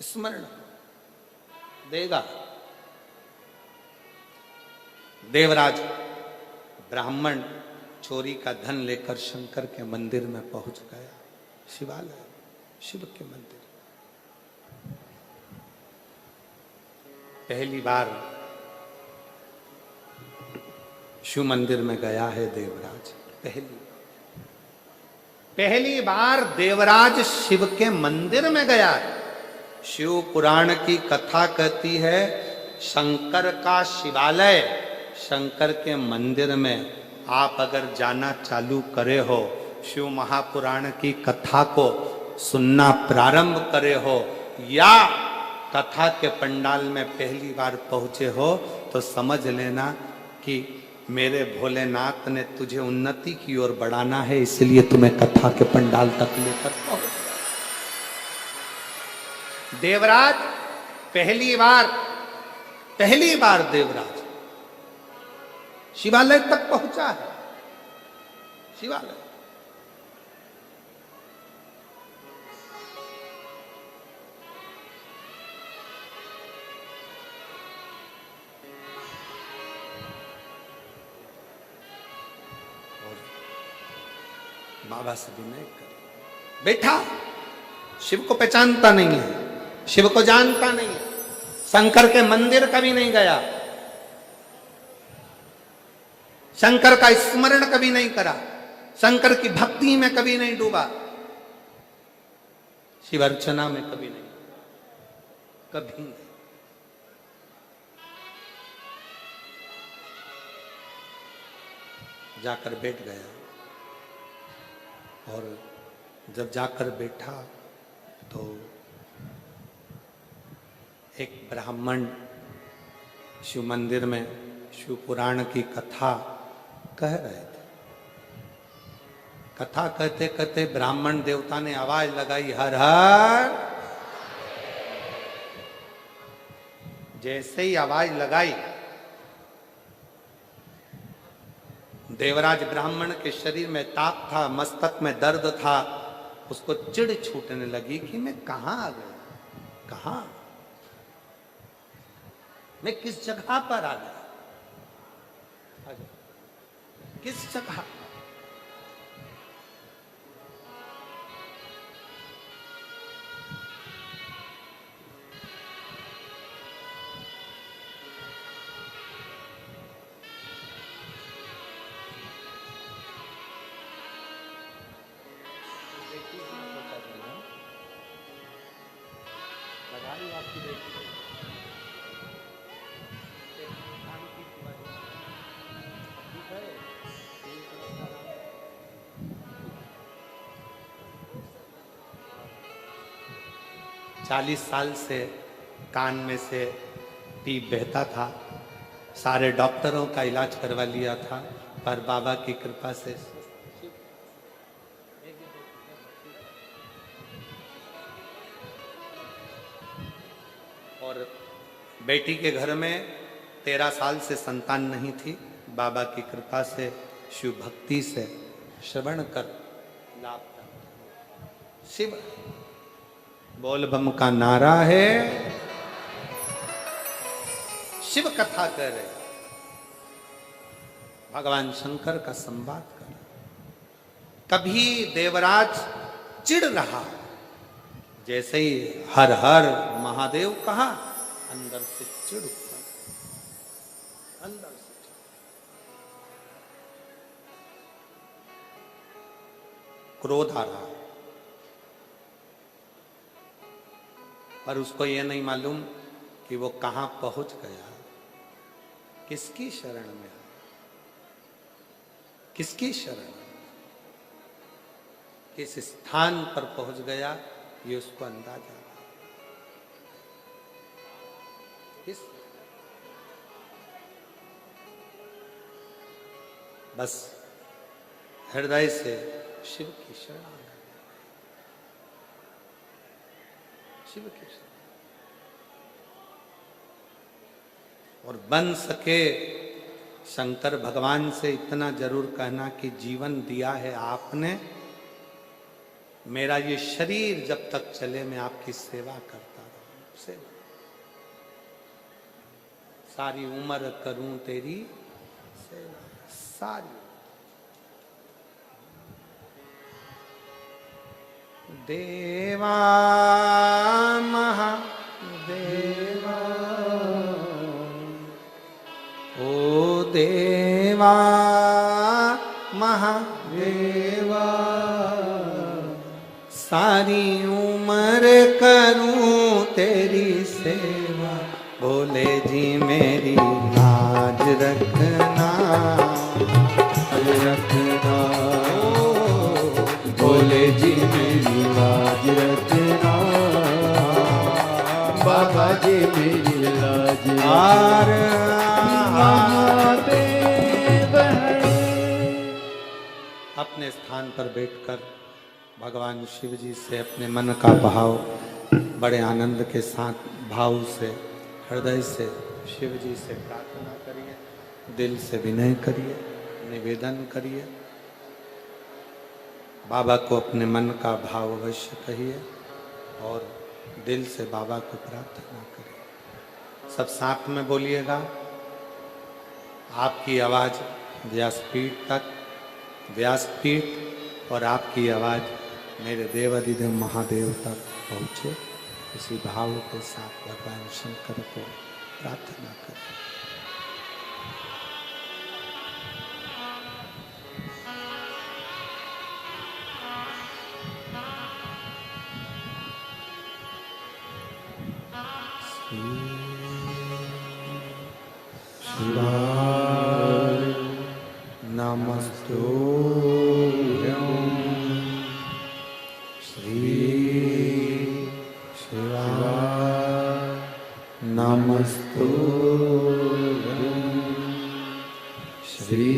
स्मरण देगा। देवराज ब्राह्मण चोरी का धन लेकर शंकर के मंदिर में पहुंच गया। शिवालय, शिव के मंदिर। पहली बार शिव मंदिर में गया है देवराज, पहली बार देवराज शिव के मंदिर में गया है। शिव पुराण की कथा कहती है, शंकर का शिवालय, शंकर के मंदिर में आप अगर जाना चालू करे हो, शिव महापुराण की कथा को सुनना प्रारंभ करे हो, या कथा के पंडाल में पहली बार पहुंचे हो, तो समझ लेना कि मेरे भोलेनाथ ने तुझे उन्नति की ओर बढ़ाना है, इसलिए तुम्हें कथा के पंडाल तक लेकर पहुंच। देवराज पहली बार देवराज शिवालय तक पहुंचा है। शिवालय बाबा से विनय कर बैठा। शिव को पहचानता नहीं है, शिव को जानता नहीं है, शंकर के मंदिर कभी नहीं गया, शंकर का स्मरण कभी नहीं करा, शंकर की भक्ति में कभी नहीं डूबा, शिव अर्चना में कभी नहीं, कभी नहीं। जाकर बैठ गया और जब जाकर बैठा तो एक ब्राह्मण शिव मंदिर में शिव पुराण की कथा कह रहे थे। कथा कहते कहते ब्राह्मण देवता ने आवाज लगाई, हर हर। जैसे ही आवाज लगाई, देवराज ब्राह्मण के शरीर में ताप था, मस्तक में दर्द था। उसको चिढ़ छूटने लगी कि मैं कहां आ गया, कहां, मैं किस जगह पर आ गया, किस जगह। आपकी बेटी 40 साल से कान में से टीप बहता था। सारे डॉक्टरों का इलाज करवा लिया था, पर बाबा की कृपा से और बेटी के घर में 13 साल से संतान नहीं थी। बाबा की कृपा से, शिव भक्ति से श्रवण कर लाभ था। शिव बोल बम का नारा है, शिव कथा कर रहे, भगवान शंकर का संवाद कर। तभी देवराज चिढ़ रहा। जैसे ही हर हर महादेव कहा, अंदर से चिढ़ उत्पन्न, अंदर से क्रोध आ रहा। पर उसको यह नहीं मालूम कि वो कहां पहुंच गया, किसकी शरण में, किसकी शरण, किस स्थान पर पहुंच गया, ये उसको अंदाजा। किस बस हृदय से शिव की शरण, शिव की शरण। और बन सके शंकर भगवान से इतना जरूर कहना कि जीवन दिया है आपने, मेरा ये शरीर जब तक चले मैं आपकी सेवा करता रहूं। सेवा सारी उम्र करूं तेरी सेवा, सारी। देवा महादेवा, ओ देवा महादेवा, सारी उम्र करूं तेरी सेवा। भोले जी मेरी लाज रखना, रखना, भोले जी मेरी लाज रखना, बाबा जी मेरी लाज अपने स्थान पर बैठकर भगवान शिव जी से अपने मन का भाव बड़े आनंद के साथ, भाव से, हृदय से शिव जी से प्रार्थना करिए, दिल से विनय करिए, निवेदन करिए। बाबा को अपने मन का भाव अवश्य कहिए और दिल से बाबा को प्रार्थना करिए। सब साथ में बोलिएगा। आपकी आवाज़ व्यासपीठ तक, व्यासपीठ और आपकी आवाज़ मेरे देवाधिदेव महादेव तक पहुँचे। इसी भाव के साथ भगवान शंकर को प्रार्थना करें। शिवाय नमस्तुभ्यं, श्री शिवाय श्री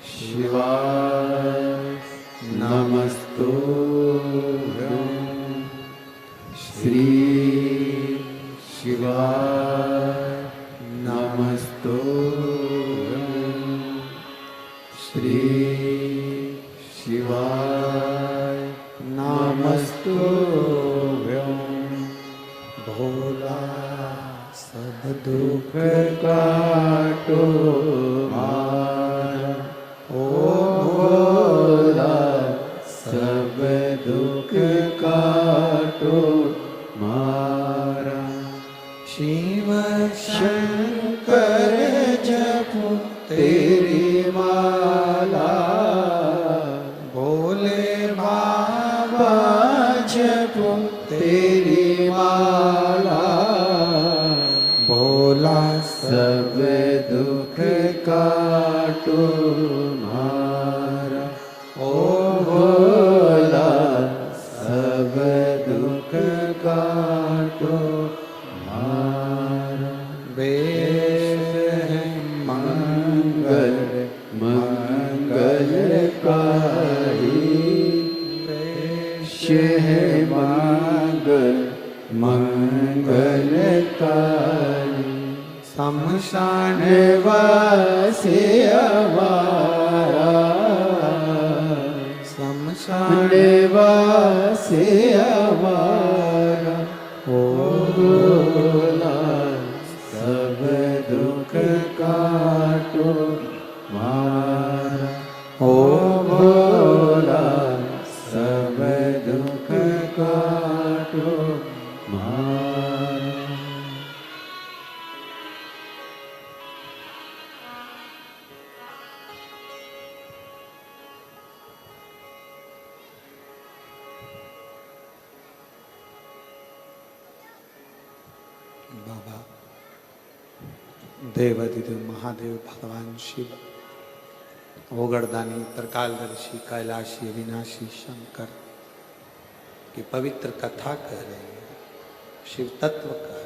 शिवाय नमस्तुभ्यं श्री शिवाय नमस्तुभ्यं श्री शिवाय नमस्तुभ्यं भोला सब दुख काटो मारा ओ भोला सब दुख काटो मारा शिव शंकर जपो तेरी माला भोले बाबा जपो तेरी माला भोला सब दुख काटो मारा ओ भोला सब दुख काटो मारा वेद है मंगल मंगलकारी वेश है मंगल मंगलकारी शमशान वासी हमारा शमशान वासी हमारा ओ भोला सब दुख काटो मारा ओ भोला सब दुख काटो मारा बाबा देवाधिदेव महादेव भगवान शिव ओगरदानी त्रिकालदर्शी कैलाशी अविनाशी शंकर की पवित्र कथा कह रहे हैं, शिव तत्व कह रहे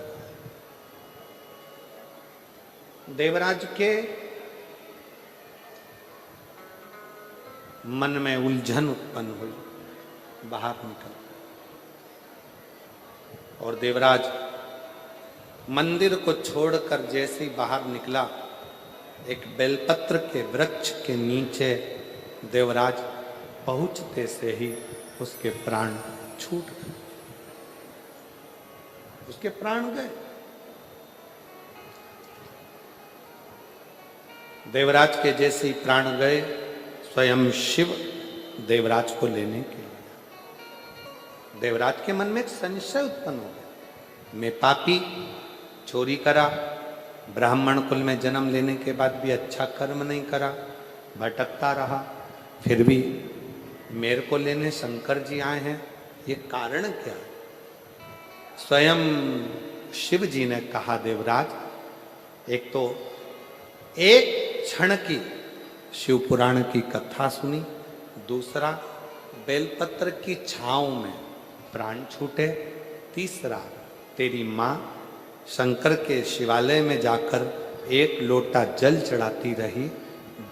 हैं। देवराज के मन में उलझन उत्पन्न हुई, बाहर निकल और देवराज मंदिर को छोड़कर जैसे ही बाहर निकला, एक बेलपत्र के वृक्ष के नीचे देवराज पहुंचते से ही उसके प्राण छूट गए, उसके प्राण गए। देवराज के जैसे ही प्राण गए, स्वयं शिव देवराज को लेने के लिए। देवराज के मन में एक संशय उत्पन्न हो गया, मैं पापी, चोरी करा, ब्राह्मण कुल में जन्म लेने के बाद भी अच्छा कर्म नहीं करा, भटकता रहा, फिर भी मेरे को लेने शंकर जी आए हैं, ये कारण क्या है? स्वयं शिव जी ने कहा, देवराज एक तो एक क्षण की शिव पुराण की कथा सुनी, दूसरा बेलपत्र की छांव में प्राण छूटे, तीसरा तेरी माँ शंकर के शिवालय में जाकर एक लोटा जल चढ़ाती रही।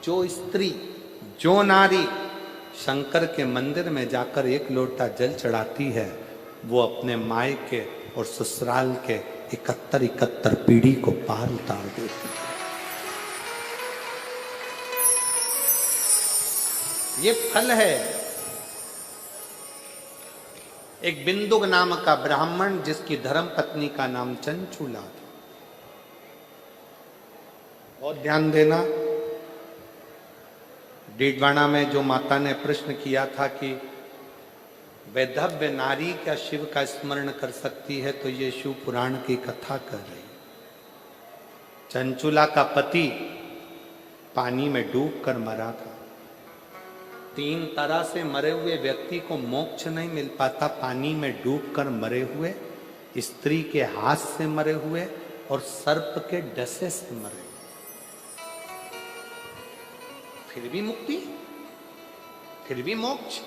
जो स्त्री, जो नारी शंकर के मंदिर में जाकर एक लोटा जल चढ़ाती है, वो अपने मायके और ससुराल के 71 पीढ़ी को पार उतार देती है। ये फल है। एक बिंदुक नाम का ब्राह्मण, जिसकी धर्म पत्नी का नाम चंचूला था। बहुत ध्यान देना, डीडवाना में जो माता ने प्रश्न किया था कि वैधव्य नारी क्या शिव का स्मरण कर सकती है, तो ये शिव पुराण की कथा कर रही। चंचूला का पति पानी में डूबकर मरा था। 3 तरह से मरे हुए व्यक्ति को मोक्ष नहीं मिल पाता, पानी में डूबकर मरे हुए, स्त्री के हाथ से मरे हुए और सर्प के डसे से मरे। फिर भी मुक्ति, फिर भी मोक्ष।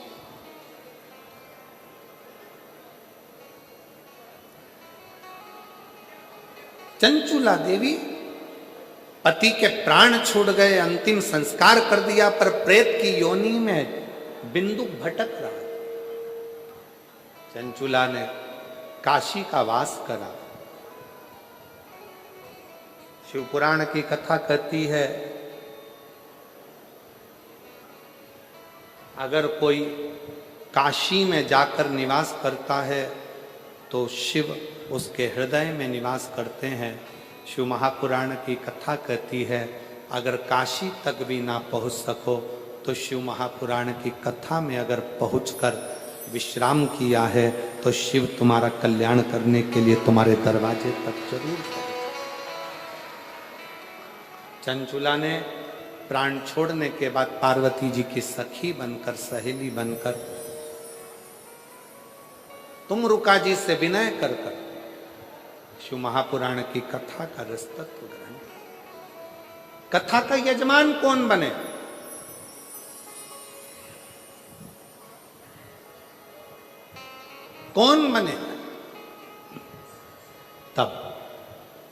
चंचुला देवी पति के प्राण छूट गए, अंतिम संस्कार कर दिया, पर प्रेत की योनि में बिंदु भटक रहा। चंचुला ने काशी का वास करा। शिव पुराण की कथा कहती है, अगर कोई काशी में जाकर निवास करता है तो शिव उसके हृदय में निवास करते हैं। शिव महापुराण की कथा कहती है, अगर काशी तक भी ना पहुंच सको तो शिव महापुराण की कथा में अगर पहुंचकर विश्राम किया है तो शिव तुम्हारा कल्याण करने के लिए तुम्हारे दरवाजे तक जरूर पहुंचे। चंचुला ने प्राण छोड़ने के बाद पार्वती जी की सखी बनकर, सहेली बनकर, तुम रुका जी से विनय कर कर शिव महापुराण की कथा का रसतत्व ग्रहण। कथा का यजमान कौन बने? कौन बने? तब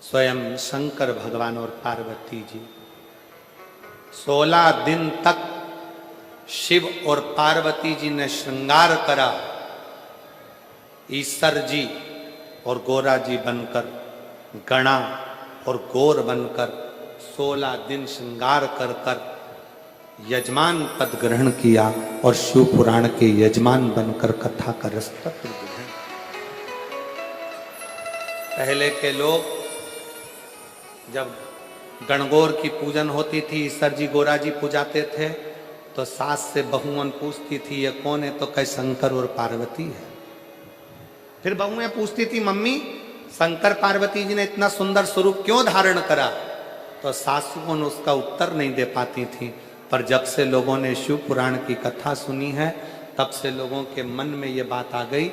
स्वयं शंकर भगवान और पार्वती जी 16 दिन तक शिव और पार्वती जी ने श्रृंगार करा। ईश्वर जी और गोरा जी बनकर, गणा और गौर बनकर 16 दिन श्रृंगार कर कर यजमान पद ग्रहण किया और शिव पुराण के यजमान बनकर कथा का रसतत्व ग्रहण। पहले के लोग जब गणगौर की पूजन होती थी, ईश्वर जी गोरा जी पूजाते थे, तो सास से बहुओं पूछती थी ये कौन है, तो कहे शंकर और पार्वती है। फिर बहुएं पूछती थी मम्मी शंकर पार्वती जी ने इतना सुंदर स्वरूप क्यों धारण करा, तो सासुओं उसका उत्तर नहीं दे पाती थी। पर जब से लोगों ने शिव पुराण की कथा सुनी है, तब से लोगों के मन में ये बात आ गई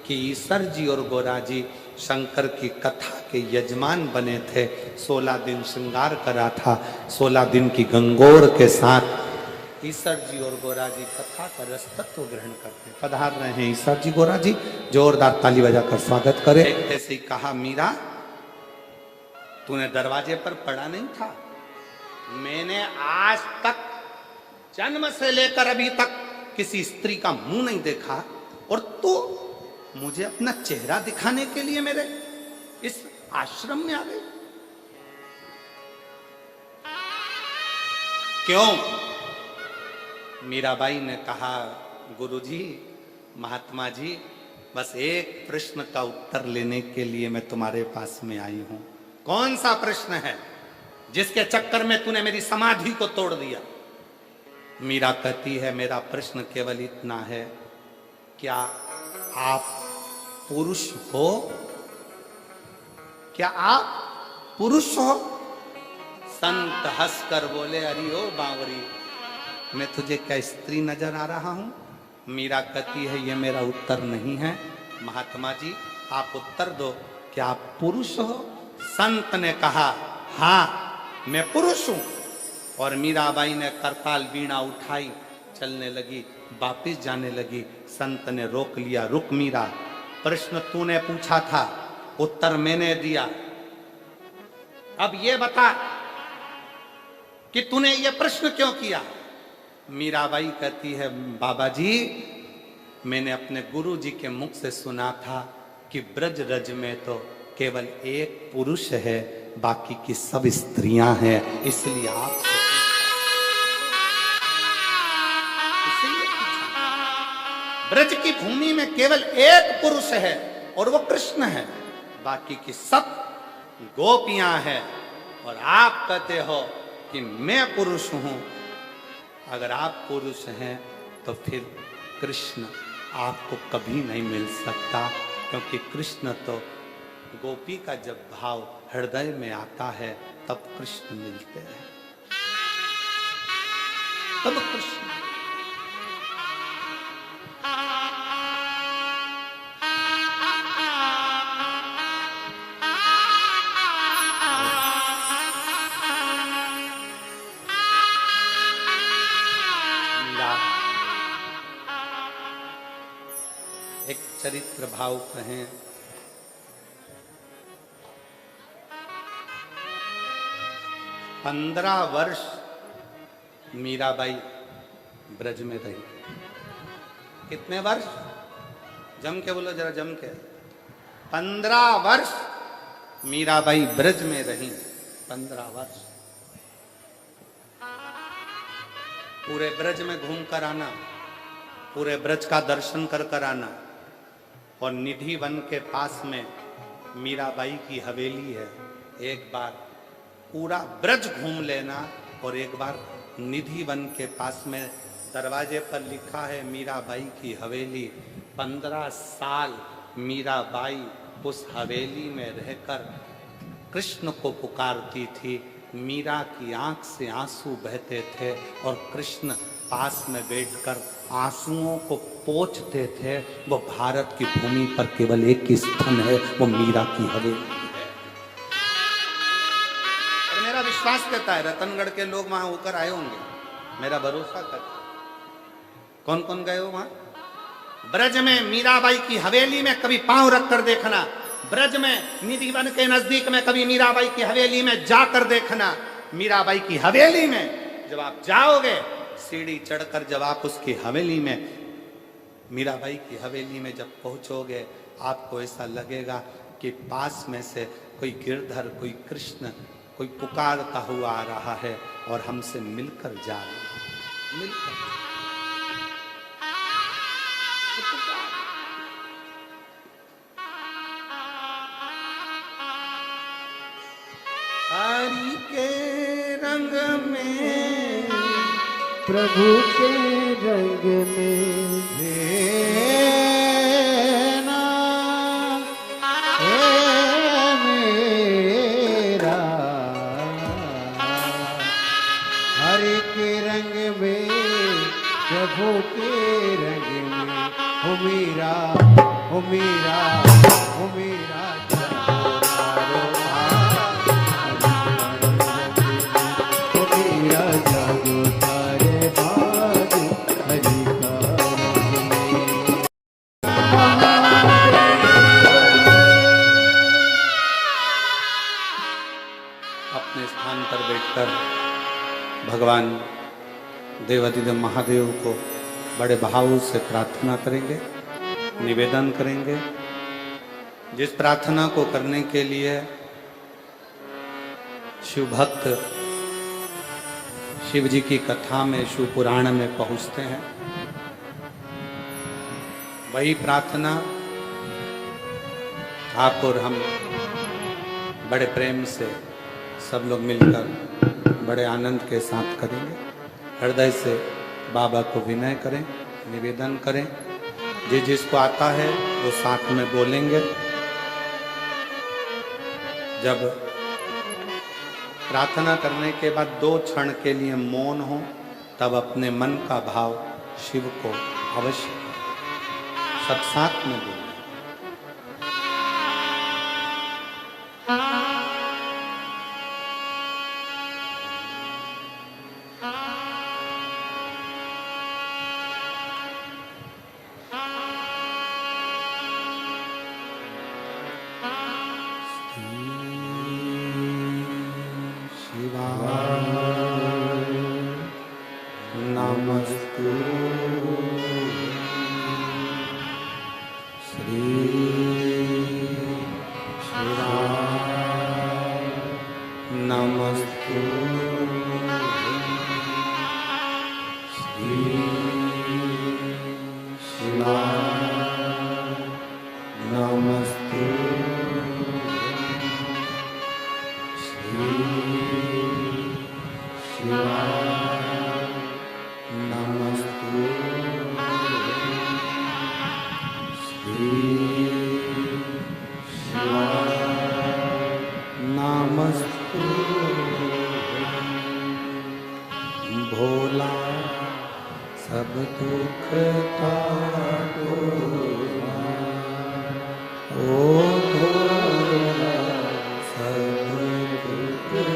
कि ईश्वर जी और गोरा जी शंकर की कथा के यजमान बने थे। 16 दिन श्रृंगार करा था, 16 दिन की गंगोर के साथ ईश्वर जी और गोरा जी कथा का रसतत्व ग्रहण करते। पधार रहे हैं ईश्वर जी, गोरा जी, जोरदार ताली बजाकर स्वागत करें। ऐसे ही कहा, मीरा तूने दरवाजे पर पड़ा नहीं था, मैंने आज तक जन्म से लेकर अभी तक किसी स्त्री का मुंह नहीं देखा, और तू मुझे अपना चेहरा दिखाने के लिए मेरे इस आश्रम में आ गई। क्यों? मीराबाई ने कहा, गुरुजी, महात्मा जी, बस एक प्रश्न का उत्तर लेने के लिए मैं तुम्हारे पास में आई हूं। कौन सा प्रश्न है जिसके चक्कर में तूने मेरी समाधि को तोड़ दिया? मीरा कहती है, मेरा प्रश्न केवल इतना है, क्या आप पुरुष हो? क्या आप पुरुष हो? संत हंसकर बोले, अरे ओ बावरी, मैं तुझे क्या स्त्री नजर आ रहा हूं? मीरा कहती है, ये मेरा उत्तर नहीं है, महात्मा जी आप उत्तर दो, क्या आप पुरुष हो? संत ने कहा, हाँ मैं पुरुष हूं। और मीराबाई ने करताल वीणा उठाई, चलने लगी, वापिस जाने लगी। संत ने रोक लिया, रुक मीरा, प्रश्न तूने पूछा था, उत्तर मैंने दिया, अब ये बता कि तूने ये प्रश्न क्यों किया? मीराबाई कहती है, बाबा जी मैंने अपने गुरु जी के मुख से सुना था कि ब्रज रज में तो केवल एक पुरुष है, बाकी की सब स्त्रियां हैं, इसलिए आप ब्रज की भूमि में केवल एक पुरुष है और वो कृष्ण है, बाकी की सब गोपियां हैं। और आप कहते हो कि मैं पुरुष हूं। अगर आप पुरुष हैं तो फिर कृष्ण आपको कभी नहीं मिल सकता, क्योंकि कृष्ण तो गोपी का जब भाव हृदय में आता है तब कृष्ण मिलते हैं, तब कृष्ण। एक चरित्र भाव कहें, 15 वर्ष मीराबाई ब्रज में रही। कितने वर्ष? जम के बोलो जरा, जम के। 15 वर्ष मीराबाई ब्रज में रही। 15 वर्ष पूरे ब्रज में घूम कर आना, पूरे ब्रज का दर्शन कर कर आना। और निधि वन के पास में मीराबाई की हवेली है। एक बार पूरा ब्रज घूम लेना और एक बार निधि वन के पास में दरवाजे पर लिखा है मीराबाई की हवेली। 15 साल मीराबाई उस हवेली में रहकर कृष्ण को पुकारती थी। मीरा की आंख से आंसू बहते थे और कृष्ण पास में बैठकर आंसुओं को पोंछते थे। वो भारत की भूमि पर केवल एक ही स्थान है, वो मीरा की हवेली है। और मेरा विश्वास कहता है रतनगढ़ के लोग वहां होकर आए होंगे, मेरा भरोसा करता। कौन कौन गए हो वहां? ब्रज में मीराबाई की हवेली में कभी पांव रख कर देखना। ब्रज में निधि वन के नजदीक में कभी मीराबाई की हवेली में जाकर देखना। मीराबाई की हवेली में जब आप जाओगे, सीढ़ी चढ़कर जब आप उसकी हवेली में, मीराबाई की हवेली में जब पहुंचोगे, आपको ऐसा लगेगा कि पास में से कोई गिरधर, कोई कृष्ण, कोई पुकारता हुआ आ रहा है और हमसे मिलकर जा रहा है। मिलकर हरि के रंग में, प्रभु के रंग में ना मेरा, हरि के रंग में, प्रभु के रंग में, हो मेरा, हो मेरा, हो मेरा भगवान देवादिदेव महादेव को बड़े भाव से प्रार्थना करेंगे, निवेदन करेंगे। जिस प्रार्थना को करने के लिए शिव भक्त शिव जी की कथा में, शिव पुराण में पहुंचते हैं, वही प्रार्थना ठाकुर हम बड़े प्रेम से सब लोग मिलकर बड़े आनंद के साथ करेंगे। हृदय से बाबा को विनय करें, निवेदन करें। जिसको आता है वो साथ में बोलेंगे। जब प्रार्थना करने के बाद 2 क्षण के लिए मौन हो, तब अपने मन का भाव शिव को अवश्य सब साथ में बोलें। भोला सब दुख काटो, ओ भोला सब दुख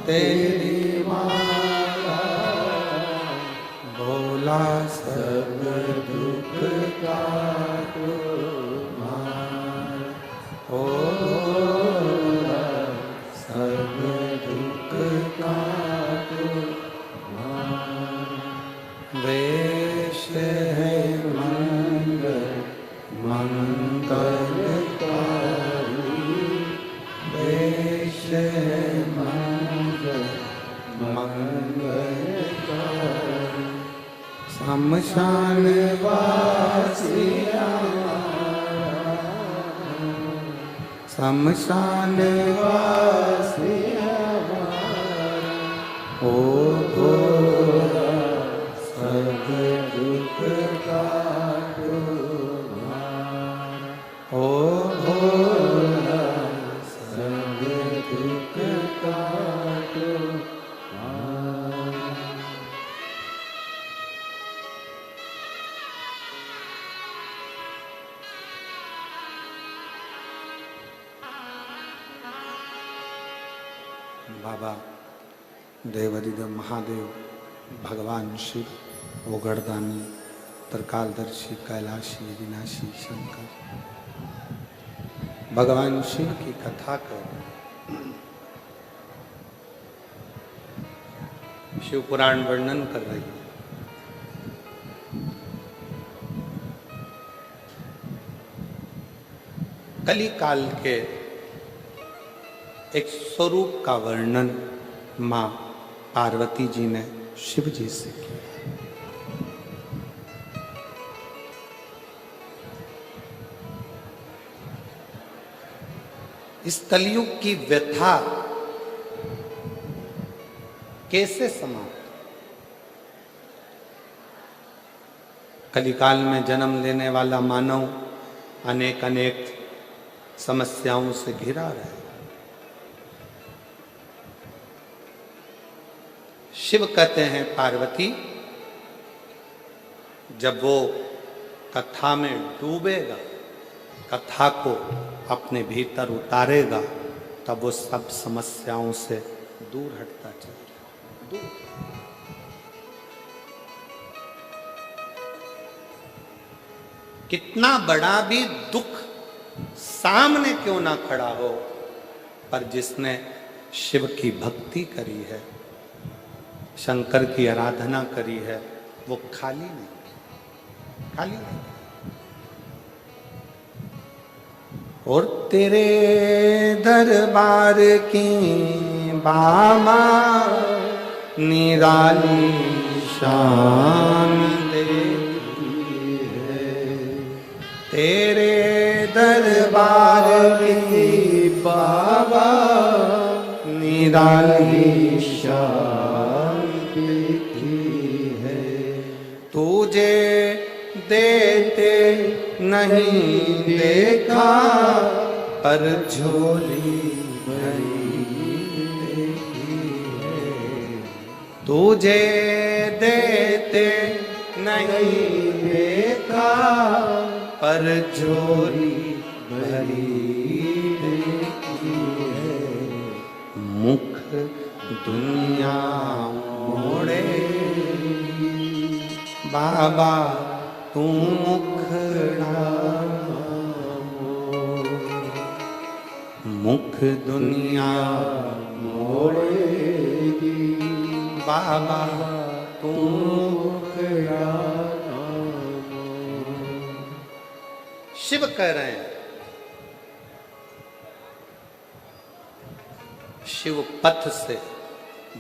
तेरी माला भोला सब दुख काटो ओ भोला सब दुख काटो वेश है मंगल मंगलकारी वेश है मंगल मंगलकारी शमशान वासिया शमशान वासिया ओ भोला सब दुख काटो ओ भोला सब दुख काटो बाबा देवादिदेव महादेव भगवान शिव ओगड़दानी त्रिकालदर्शी कैलाशी विनाशी शंकर भगवान शिव की कथा कर शिव पुराण वर्णन कर रही है। कली काल के एक स्वरूप का वर्णन मां पार्वती जी ने शिव जी से किया। इस कलयुग की व्यथा कैसे समाप्त? कलिकाल में जन्म लेने वाला मानव अनेक अनेक समस्याओं से घिरा रहे। शिव कहते हैं पार्वती जब वो कथा में डूबेगा, कथा को अपने भीतर उतारेगा, तब वो सब समस्याओं से दूर हटता चलेगा। दूर कितना बड़ा भी दुख सामने क्यों ना खड़ा हो, पर जिसने शिव की भक्ति करी है, शंकर की आराधना करी है, वो खाली नहीं, खाली नहीं। और तेरे दरबार की बाबा निराली शान देखी है, तेरे दरबार की बाबा निराली शान देखी है। तुझे देते नहीं देखा, पर झोली भरी देखी है। तुझे देते नहीं देखा, पर झोली भरी देखी है। मुख दुनिया मोड़े बाबा तू मुखड़ा मुख दुनिया मोड़ेगी बाबा तू मुखड़ा। शिव कह रहे हैं शिव पथ से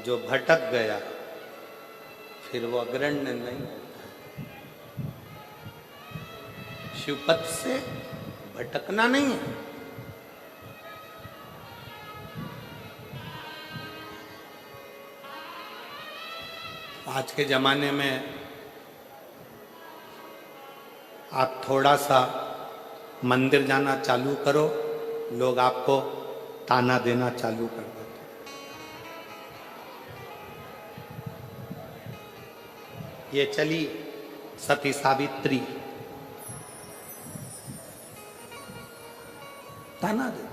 जो भटक गया फिर वो अग्रण्य नहीं होता। शिवपथ से भटकना नहीं है। आज के जमाने में आप थोड़ा सा मंदिर जाना चालू करो, लोग आपको ताना देना चालू कर देते। ये चली सती सावित्री, ताना देते।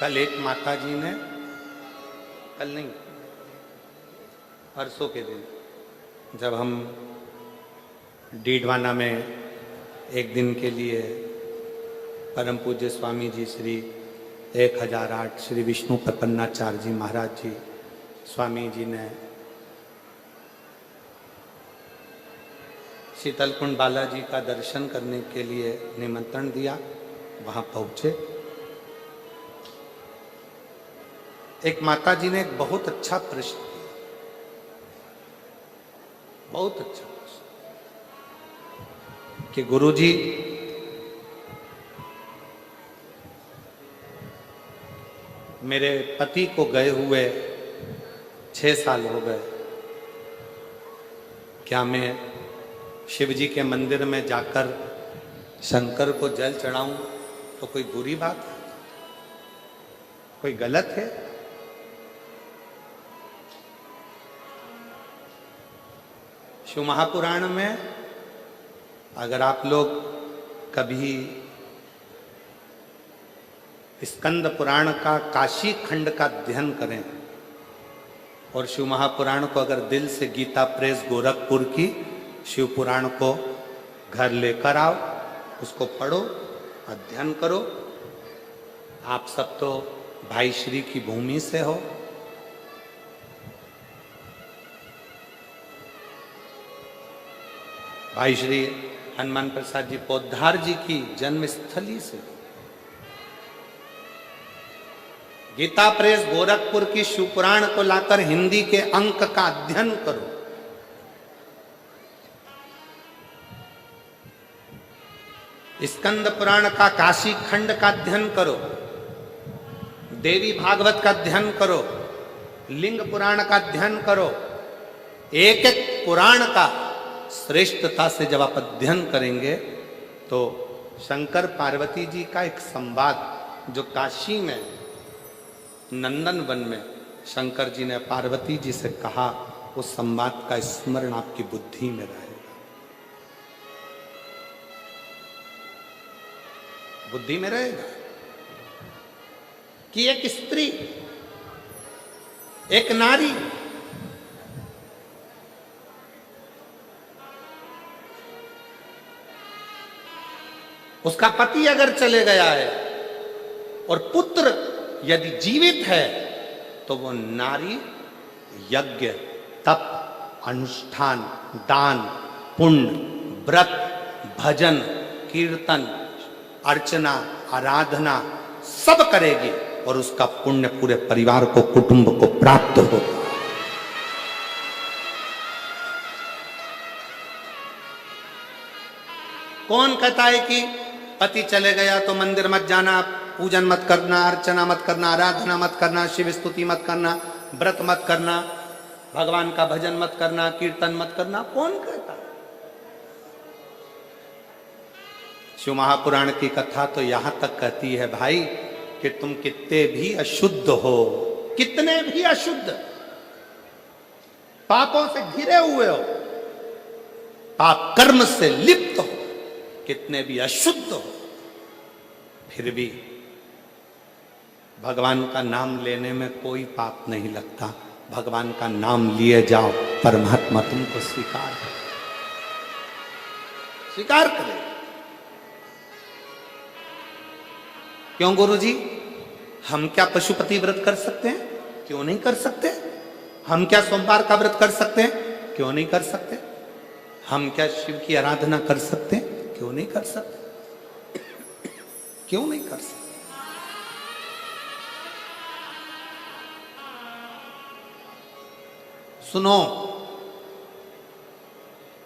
कल एक माता जी ने, कल नहीं परसों के दिन, जब हम डीडवाना में एक दिन के लिए परम पूज्य स्वामी जी श्री 1008 श्री विष्णु प्रपन्नाचार्य जी महाराज जी स्वामी जी ने शीतलकुंड बालाजी का दर्शन करने के लिए निमंत्रण दिया, वहां पहुंचे। एक माता जी ने एक बहुत अच्छा प्रश्न किया, बहुत अच्छा प्रश्न, कि गुरुजी मेरे पति को गए हुए 6 साल हो गए, क्या मैं शिव जी के मंदिर में जाकर शंकर को जल चढ़ाऊं तो कोई बुरी बात है, कोई गलत है? शिव महापुराण में अगर आप लोग कभी स्कंद पुराण का काशी खंड का अध्ययन करें और शिव महापुराण को अगर दिल से गीता प्रेस गोरखपुर की शिव पुराण को घर लेकर आओ, उसको पढ़ो, अध्ययन करो। आप सब तो भाई श्री की भूमि से हो। भाई श्री हनुमान प्रसाद जी पोद्दार जी की जन्मस्थली से। गीता प्रेस गोरखपुर की शिवपुराण को लाकर हिंदी के अंक का अध्ययन करो। स्कंद पुराण का काशी खंड का अध्ययन करो, देवी भागवत का अध्ययन करो, लिंग पुराण का अध्ययन करो। एक एक पुराण का श्रेष्ठता से जब आप अध्ययन करेंगे तो शंकर पार्वती जी का एक संवाद जो काशी में नंदन वन में शंकर जी ने पार्वती जी से कहा, उस संवाद का स्मरण आपकी बुद्धि में रहेगा, बुद्धि में रहेगा कि एक स्त्री, एक नारी उसका पति अगर चले गया है और पुत्र यदि जीवित है तो वो नारी यज्ञ, तप, अनुष्ठान, दान, पुण्य, व्रत, भजन, कीर्तन, अर्चना, आराधना सब करेगी और उसका पुण्य पूरे परिवार को, कुटुंब को प्राप्त होगा। कौन कहता है कि पति चले गया तो मंदिर मत जाना, पूजन मत करना, अर्चना मत करना, आराधना मत करना, शिव स्तुति मत करना, व्रत मत करना, भगवान का भजन मत करना, कीर्तन मत करना? कौन कहता? शिव महापुराण की कथा तो यहां तक कहती है भाई कि तुम कितने भी अशुद्ध हो, कितने भी अशुद्ध, पापों से घिरे हुए हो, पाप कर्म से लिप्त हो, कितने भी अशुद्ध हो, फिर भी भगवान का नाम लेने में कोई पाप नहीं लगता। भगवान का नाम लिए जाओ, परमात्मा तुमको स्वीकार करे, स्वीकार करे। क्यों गुरुजी? हम क्या पशुपति व्रत कर सकते हैं? क्यों नहीं कर सकते? हम क्या सोमवार का व्रत कर सकते हैं? क्यों नहीं कर सकते? हम क्या शिव की आराधना कर सकते हैं? क्यों नहीं कर सकते? क्यों नहीं कर सकते? सुनो,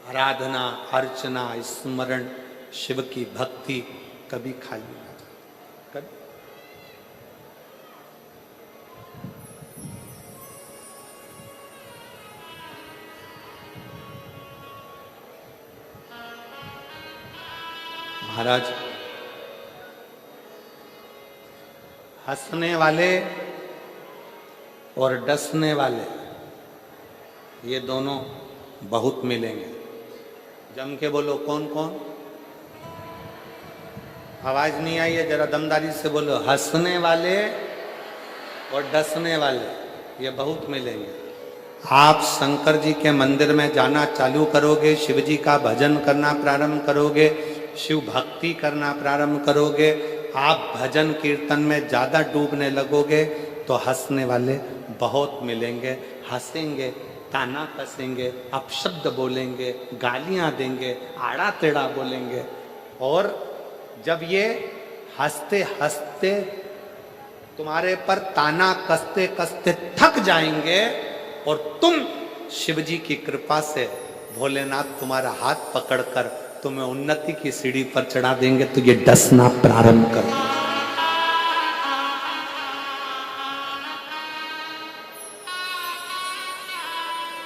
आराधना, अर्चना, स्मरण, शिव की भक्ति कभी खाली ना जाए, कभी। महाराज, हंसने वाले और डसने वाले ये दोनों बहुत मिलेंगे। जम के बोलो, कौन कौन? आवाज नहीं आई है, जरा दमदारी से बोलो। हंसने वाले और डसने वाले ये बहुत मिलेंगे। आप शंकर जी के मंदिर में जाना चालू करोगे, शिव जी का भजन करना प्रारंभ करोगे, शिव भक्ति करना प्रारंभ करोगे, आप भजन कीर्तन में ज़्यादा डूबने लगोगे तो हंसने वाले बहुत मिलेंगे। हंसेंगे, ताना कसेंगे, अपशब्द बोलेंगे, गालियां देंगे, आड़ा टेढ़ा बोलेंगे। और जब ये हंसते हंसते तुम्हारे पर ताना कसते कसते थक जाएंगे और तुम शिव जी की कृपा से भोलेनाथ तुम्हारा हाथ पकड़कर तुम्हें उन्नति की सीढ़ी पर चढ़ा देंगे तो ये डसना प्रारंभ कर दो।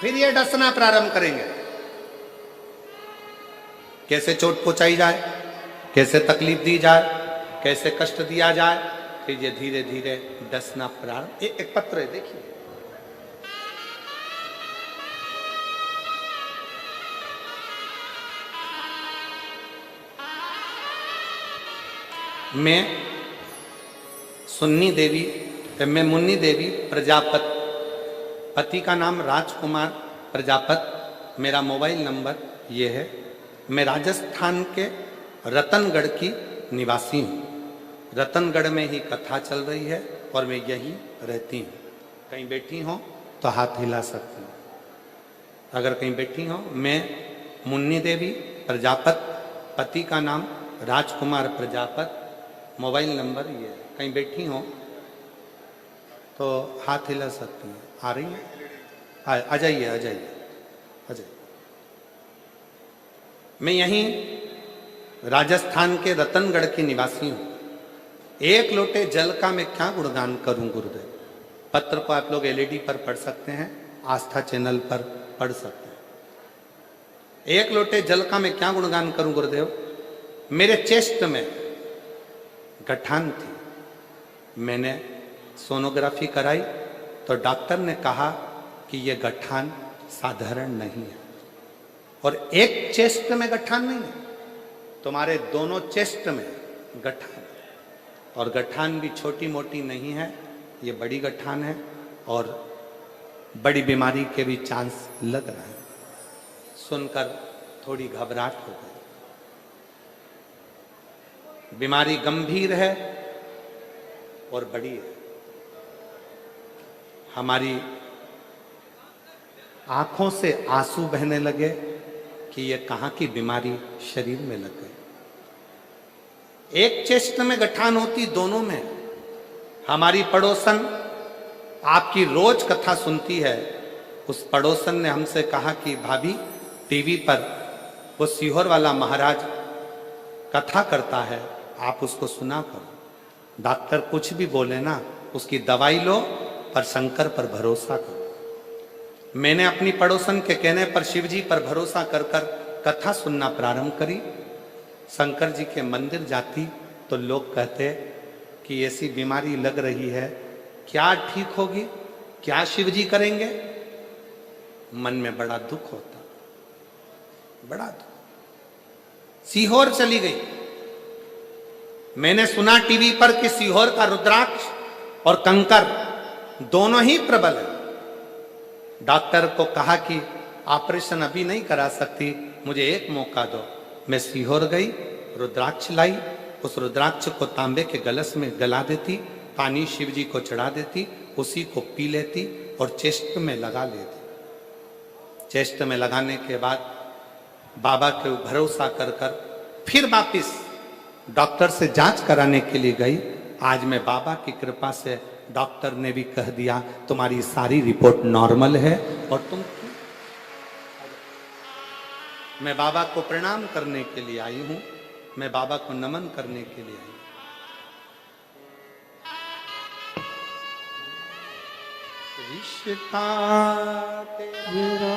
फिर ये डसना प्रारंभ करेंगे। कैसे चोट पहुंचाई जाए, कैसे तकलीफ दी जाए, कैसे कष्ट दिया जाए, फिर ये धीरे धीरे डसना प्रारंभ। एक पत्र है, देखिए। मैं मुन्नी देवी प्रजापत, पति का नाम राजकुमार प्रजापत, मेरा मोबाइल नंबर ये है। मैं राजस्थान के रतनगढ़ की निवासी हूँ। रतनगढ़ में ही कथा चल रही है और मैं यहीं रहती हूँ। कहीं बैठी हो तो हाथ हिला सकती हूँ। अगर कहीं बैठी हो, मैं मुन्नी देवी प्रजापत, पति का नाम राजकुमार प्रजापत, मोबाइल नंबर ये है। कहीं बैठी हो तो हाथ हिला सकती हैं। आ रही है? आ जाइए, आ जाइए, आ जाइए। मैं यहीं राजस्थान के रतनगढ़ की निवासी हूँ। एक लोटे जल का मैं क्या गुणगान करूं गुरुदेव। पत्र को आप लोग एलईडी पर पढ़ सकते हैं, आस्था चैनल पर पढ़ सकते हैं। एक लोटे जल का मैं क्या गुणगान करूं गुरुदेव। मेरे चेस्ट में गठान थी। मैंने सोनोग्राफी कराई तो डॉक्टर ने कहा कि यह गठान साधारण नहीं है। और एक चेस्ट में गठान नहीं है, तुम्हारे दोनों चेस्ट में गठान। और गठान भी छोटी मोटी नहीं है, ये बड़ी गठान है और बड़ी बीमारी के भी चांस लग रहा है। सुनकर थोड़ी घबराहट हो गई। बीमारी गंभीर है और बड़ी है। हमारी आंखों से आंसू बहने लगे कि ये कहां की बीमारी शरीर में लग गई। एक चेस्ट में गठान होती, दोनों में। हमारी पड़ोसन आपकी रोज कथा सुनती है। उस पड़ोसन ने हमसे कहा कि भाभी, टीवी पर वो सीहोर वाला महाराज कथा करता है, आप उसको सुना करो। डॉक्टर कुछ भी बोले ना, उसकी दवाई लो पर शंकर पर भरोसा करो। मैंने अपनी पड़ोसन के कहने पर शिव जी पर भरोसा कर कर कथा सुनना प्रारंभ करी। शंकर जी के मंदिर जाती तो लोग कहते कि ऐसी बीमारी लग रही है, क्या ठीक होगी, क्या शिव जी करेंगे। मन में बड़ा दुख होता, बड़ा दुख। सीहोर चली गई। मैंने सुना टीवी पर कि सीहोर का रुद्राक्ष और कंकर दोनों ही प्रबल है। डॉक्टर को कहा कि ऑपरेशन अभी नहीं करा सकती, मुझे एक मौका दो। मैं सीहोर गई, रुद्राक्ष लाई। उस रुद्राक्ष को तांबे के गलस में गला देती, पानी शिव जी को चढ़ा देती, उसी को पी लेती और चेस्ट में लगा लेती। चेस्ट में लगाने के बाद बाबा के भरोसा कर कर फिर वापिस डॉक्टर से जांच कराने के लिए गई। आज मैं बाबा की कृपा से, डॉक्टर ने भी कह दिया तुम्हारी सारी रिपोर्ट नॉर्मल है और तुम। मैं बाबा को प्रणाम करने के लिए आई हूं, मैं बाबा को नमन करने के लिए आई हूं। रिश्ता तेरा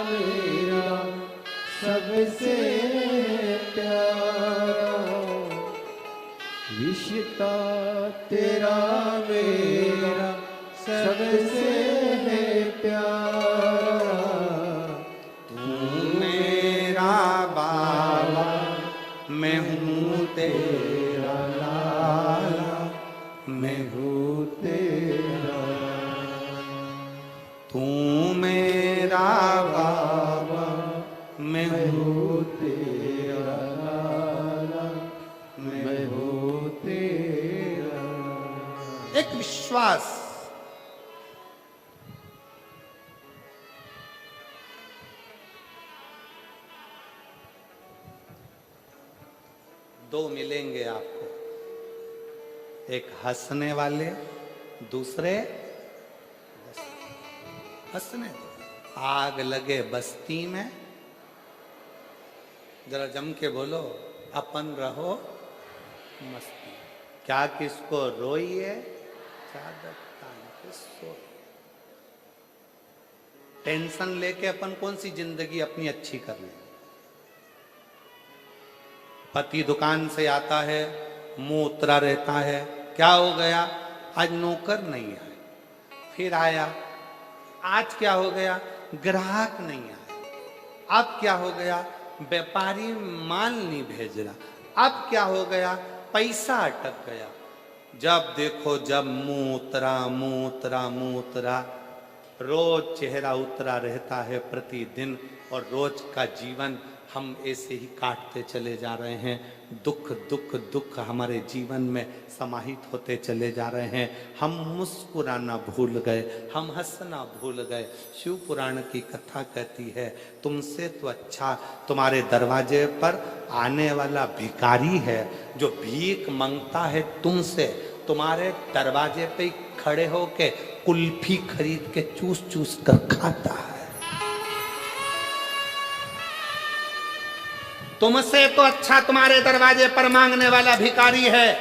मेरा सबसे प्यारा, रिश्ता तेरा मेरा सबसे प्यारा। तू मेरा बाबा, मैं हूँ तेरा लाला, मैं हूँ तेरा तू मेरा बाबा, मैं हूँ तेरा लाला, मैं हूँ तेरा। एक विश्वास। दो मिलेंगे आपको, एक हंसने वाले, दूसरे हंसने दो। आग लगे बस्ती में, जरा जम के बोलो, अपन रहो मस्ती। क्या किसको रोइए, चादर तान के सोइए। टेंशन लेके अपन कौन सी जिंदगी अपनी अच्छी कर लेंगे। पति दुकान से आता है, मुंह उतरा रहता है, क्या हो गया, आज नौकर नहीं आए। फिर आया, आज क्या हो गया, ग्राहक नहीं आया। अब क्या हो गया, व्यापारी माल नहीं भेज रहा। अब क्या हो गया, पैसा अटक गया। जब देखो जब मुंह उतरा, मुंह उतरा, मुंह उतरा। रोज चेहरा उतरा रहता है प्रतिदिन, और रोज का जीवन हम ऐसे ही काटते चले जा रहे हैं। दुख दुख दुख हमारे जीवन में समाहित होते चले जा रहे हैं। हम मुस्कुराना भूल गए, हम हंसना भूल गए। शिव पुराण की कथा कहती है, तुमसे तो अच्छा तुम्हारे दरवाजे पर आने वाला भिखारी है, जो भीख मांगता है तुमसे, तुम्हारे दरवाजे पे ही खड़े होके कुल्फी खरीद के चूस चूस कर खाता है। तुमसे तो अच्छा तुम्हारे दरवाजे पर मांगने वाला भिखारी है।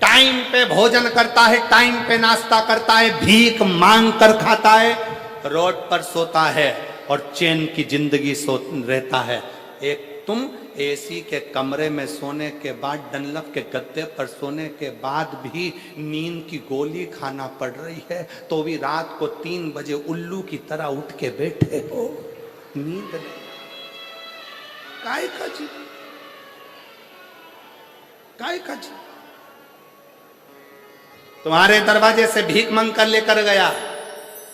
टाइम पे भोजन करता है, टाइम पे नाश्ता करता है, भीख मांग कर खाता है, रोड पर सोता है और चैन की जिंदगी रहता है। एक तुम एसी के कमरे में सोने के बाद, डनलप के गद्दे पर सोने के बाद भी नींद की गोली खाना पड़ रही है, तो भी रात को 3 बजे उल्लू की तरह उठ के बैठे हो। नींद नहीं, काय का जी, काय का जी। तुम्हारे दरवाजे से भीख मांग कर लेकर गया,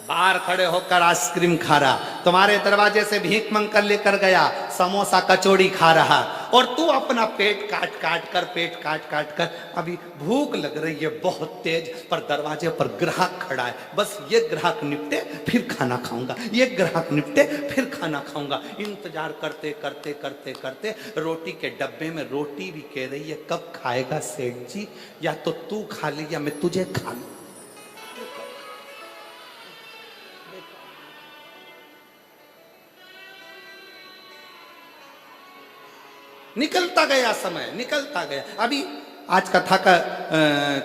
बाहर खड़े होकर आइसक्रीम खा रहा। तुम्हारे दरवाजे से भीख मांग कर लेकर गया, समोसा कचौड़ी खा रहा, और तू अपना पेट काट काट कर अभी भूख लग रही है बहुत तेज, पर दरवाजे पर ग्राहक खड़ा है। बस ये ग्राहक निपटे फिर खाना खाऊंगा, ये ग्राहक निपटे फिर खाना खाऊंगा। इंतजार करते करते करते करते रोटी के डब्बे में रोटी भी कह रही है, कब खाएगा सेठ जी, या तो तू खा ले या मैं तुझे खा लूं। निकलता गया समय, निकलता गया। अभी आज कथा का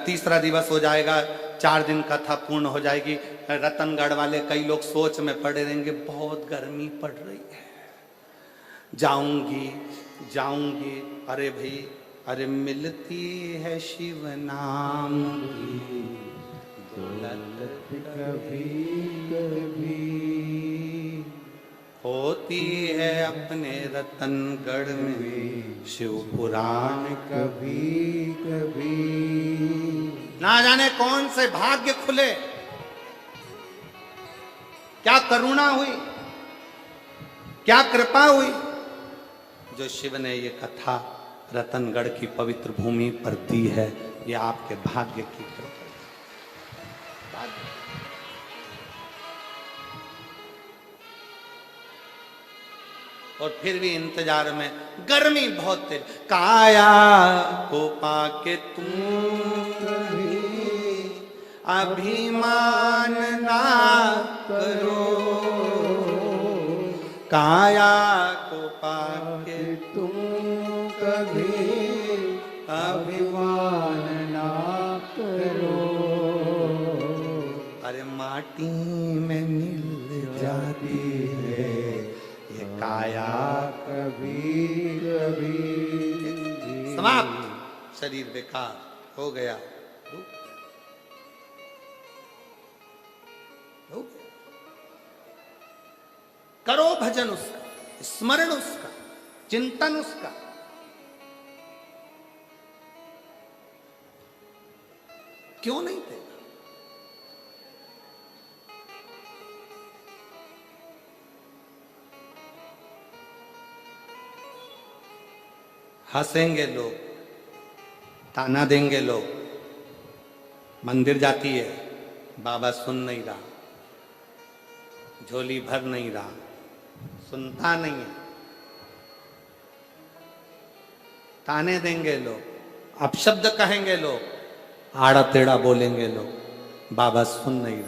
3रा दिवस हो जाएगा, 4 दिन कथा पूर्ण हो जाएगी। रतनगढ़ वाले कई लोग सोच में पड़े रहेंगे, बहुत गर्मी पड़ रही है, जाऊंगी जाऊंगी। अरे भाई, अरे मिलती है शिव नाम की दौलत कभी कभी, होती है अपने रतनगढ़ में शिव पुराण कभी कभी। ना जाने कौन से भाग्य खुले, क्या करुणा हुई, क्या कृपा हुई, जो शिव ने ये कथा रतनगढ़ की पवित्र भूमि पर दी है। ये आपके भाग्य की कृपा। और फिर भी इंतजार में, गर्मी बहुत तेज, काया को पाके तुम अभिमान ना करो, काया को पाके तुम कभी अभिमान ना करो। अरे माटी में मिल जाती है ये काया कभी कभी। समाप्त, शरीर बेकार हो गया। करो भजन उसका, स्मरण उसका, चिंतन उसका। क्यों नहीं देगा? हंसेंगे लोग, ताना देंगे लोग। मंदिर जाती है, बाबा सुन नहीं रहा, झोली भर नहीं रहा, सुनता नहीं है। ताने देंगे लोग, अपशब्द कहेंगे लोग, आड़ा टेढ़ा बोलेंगे लोग, बाबा सुन नहीं रहा।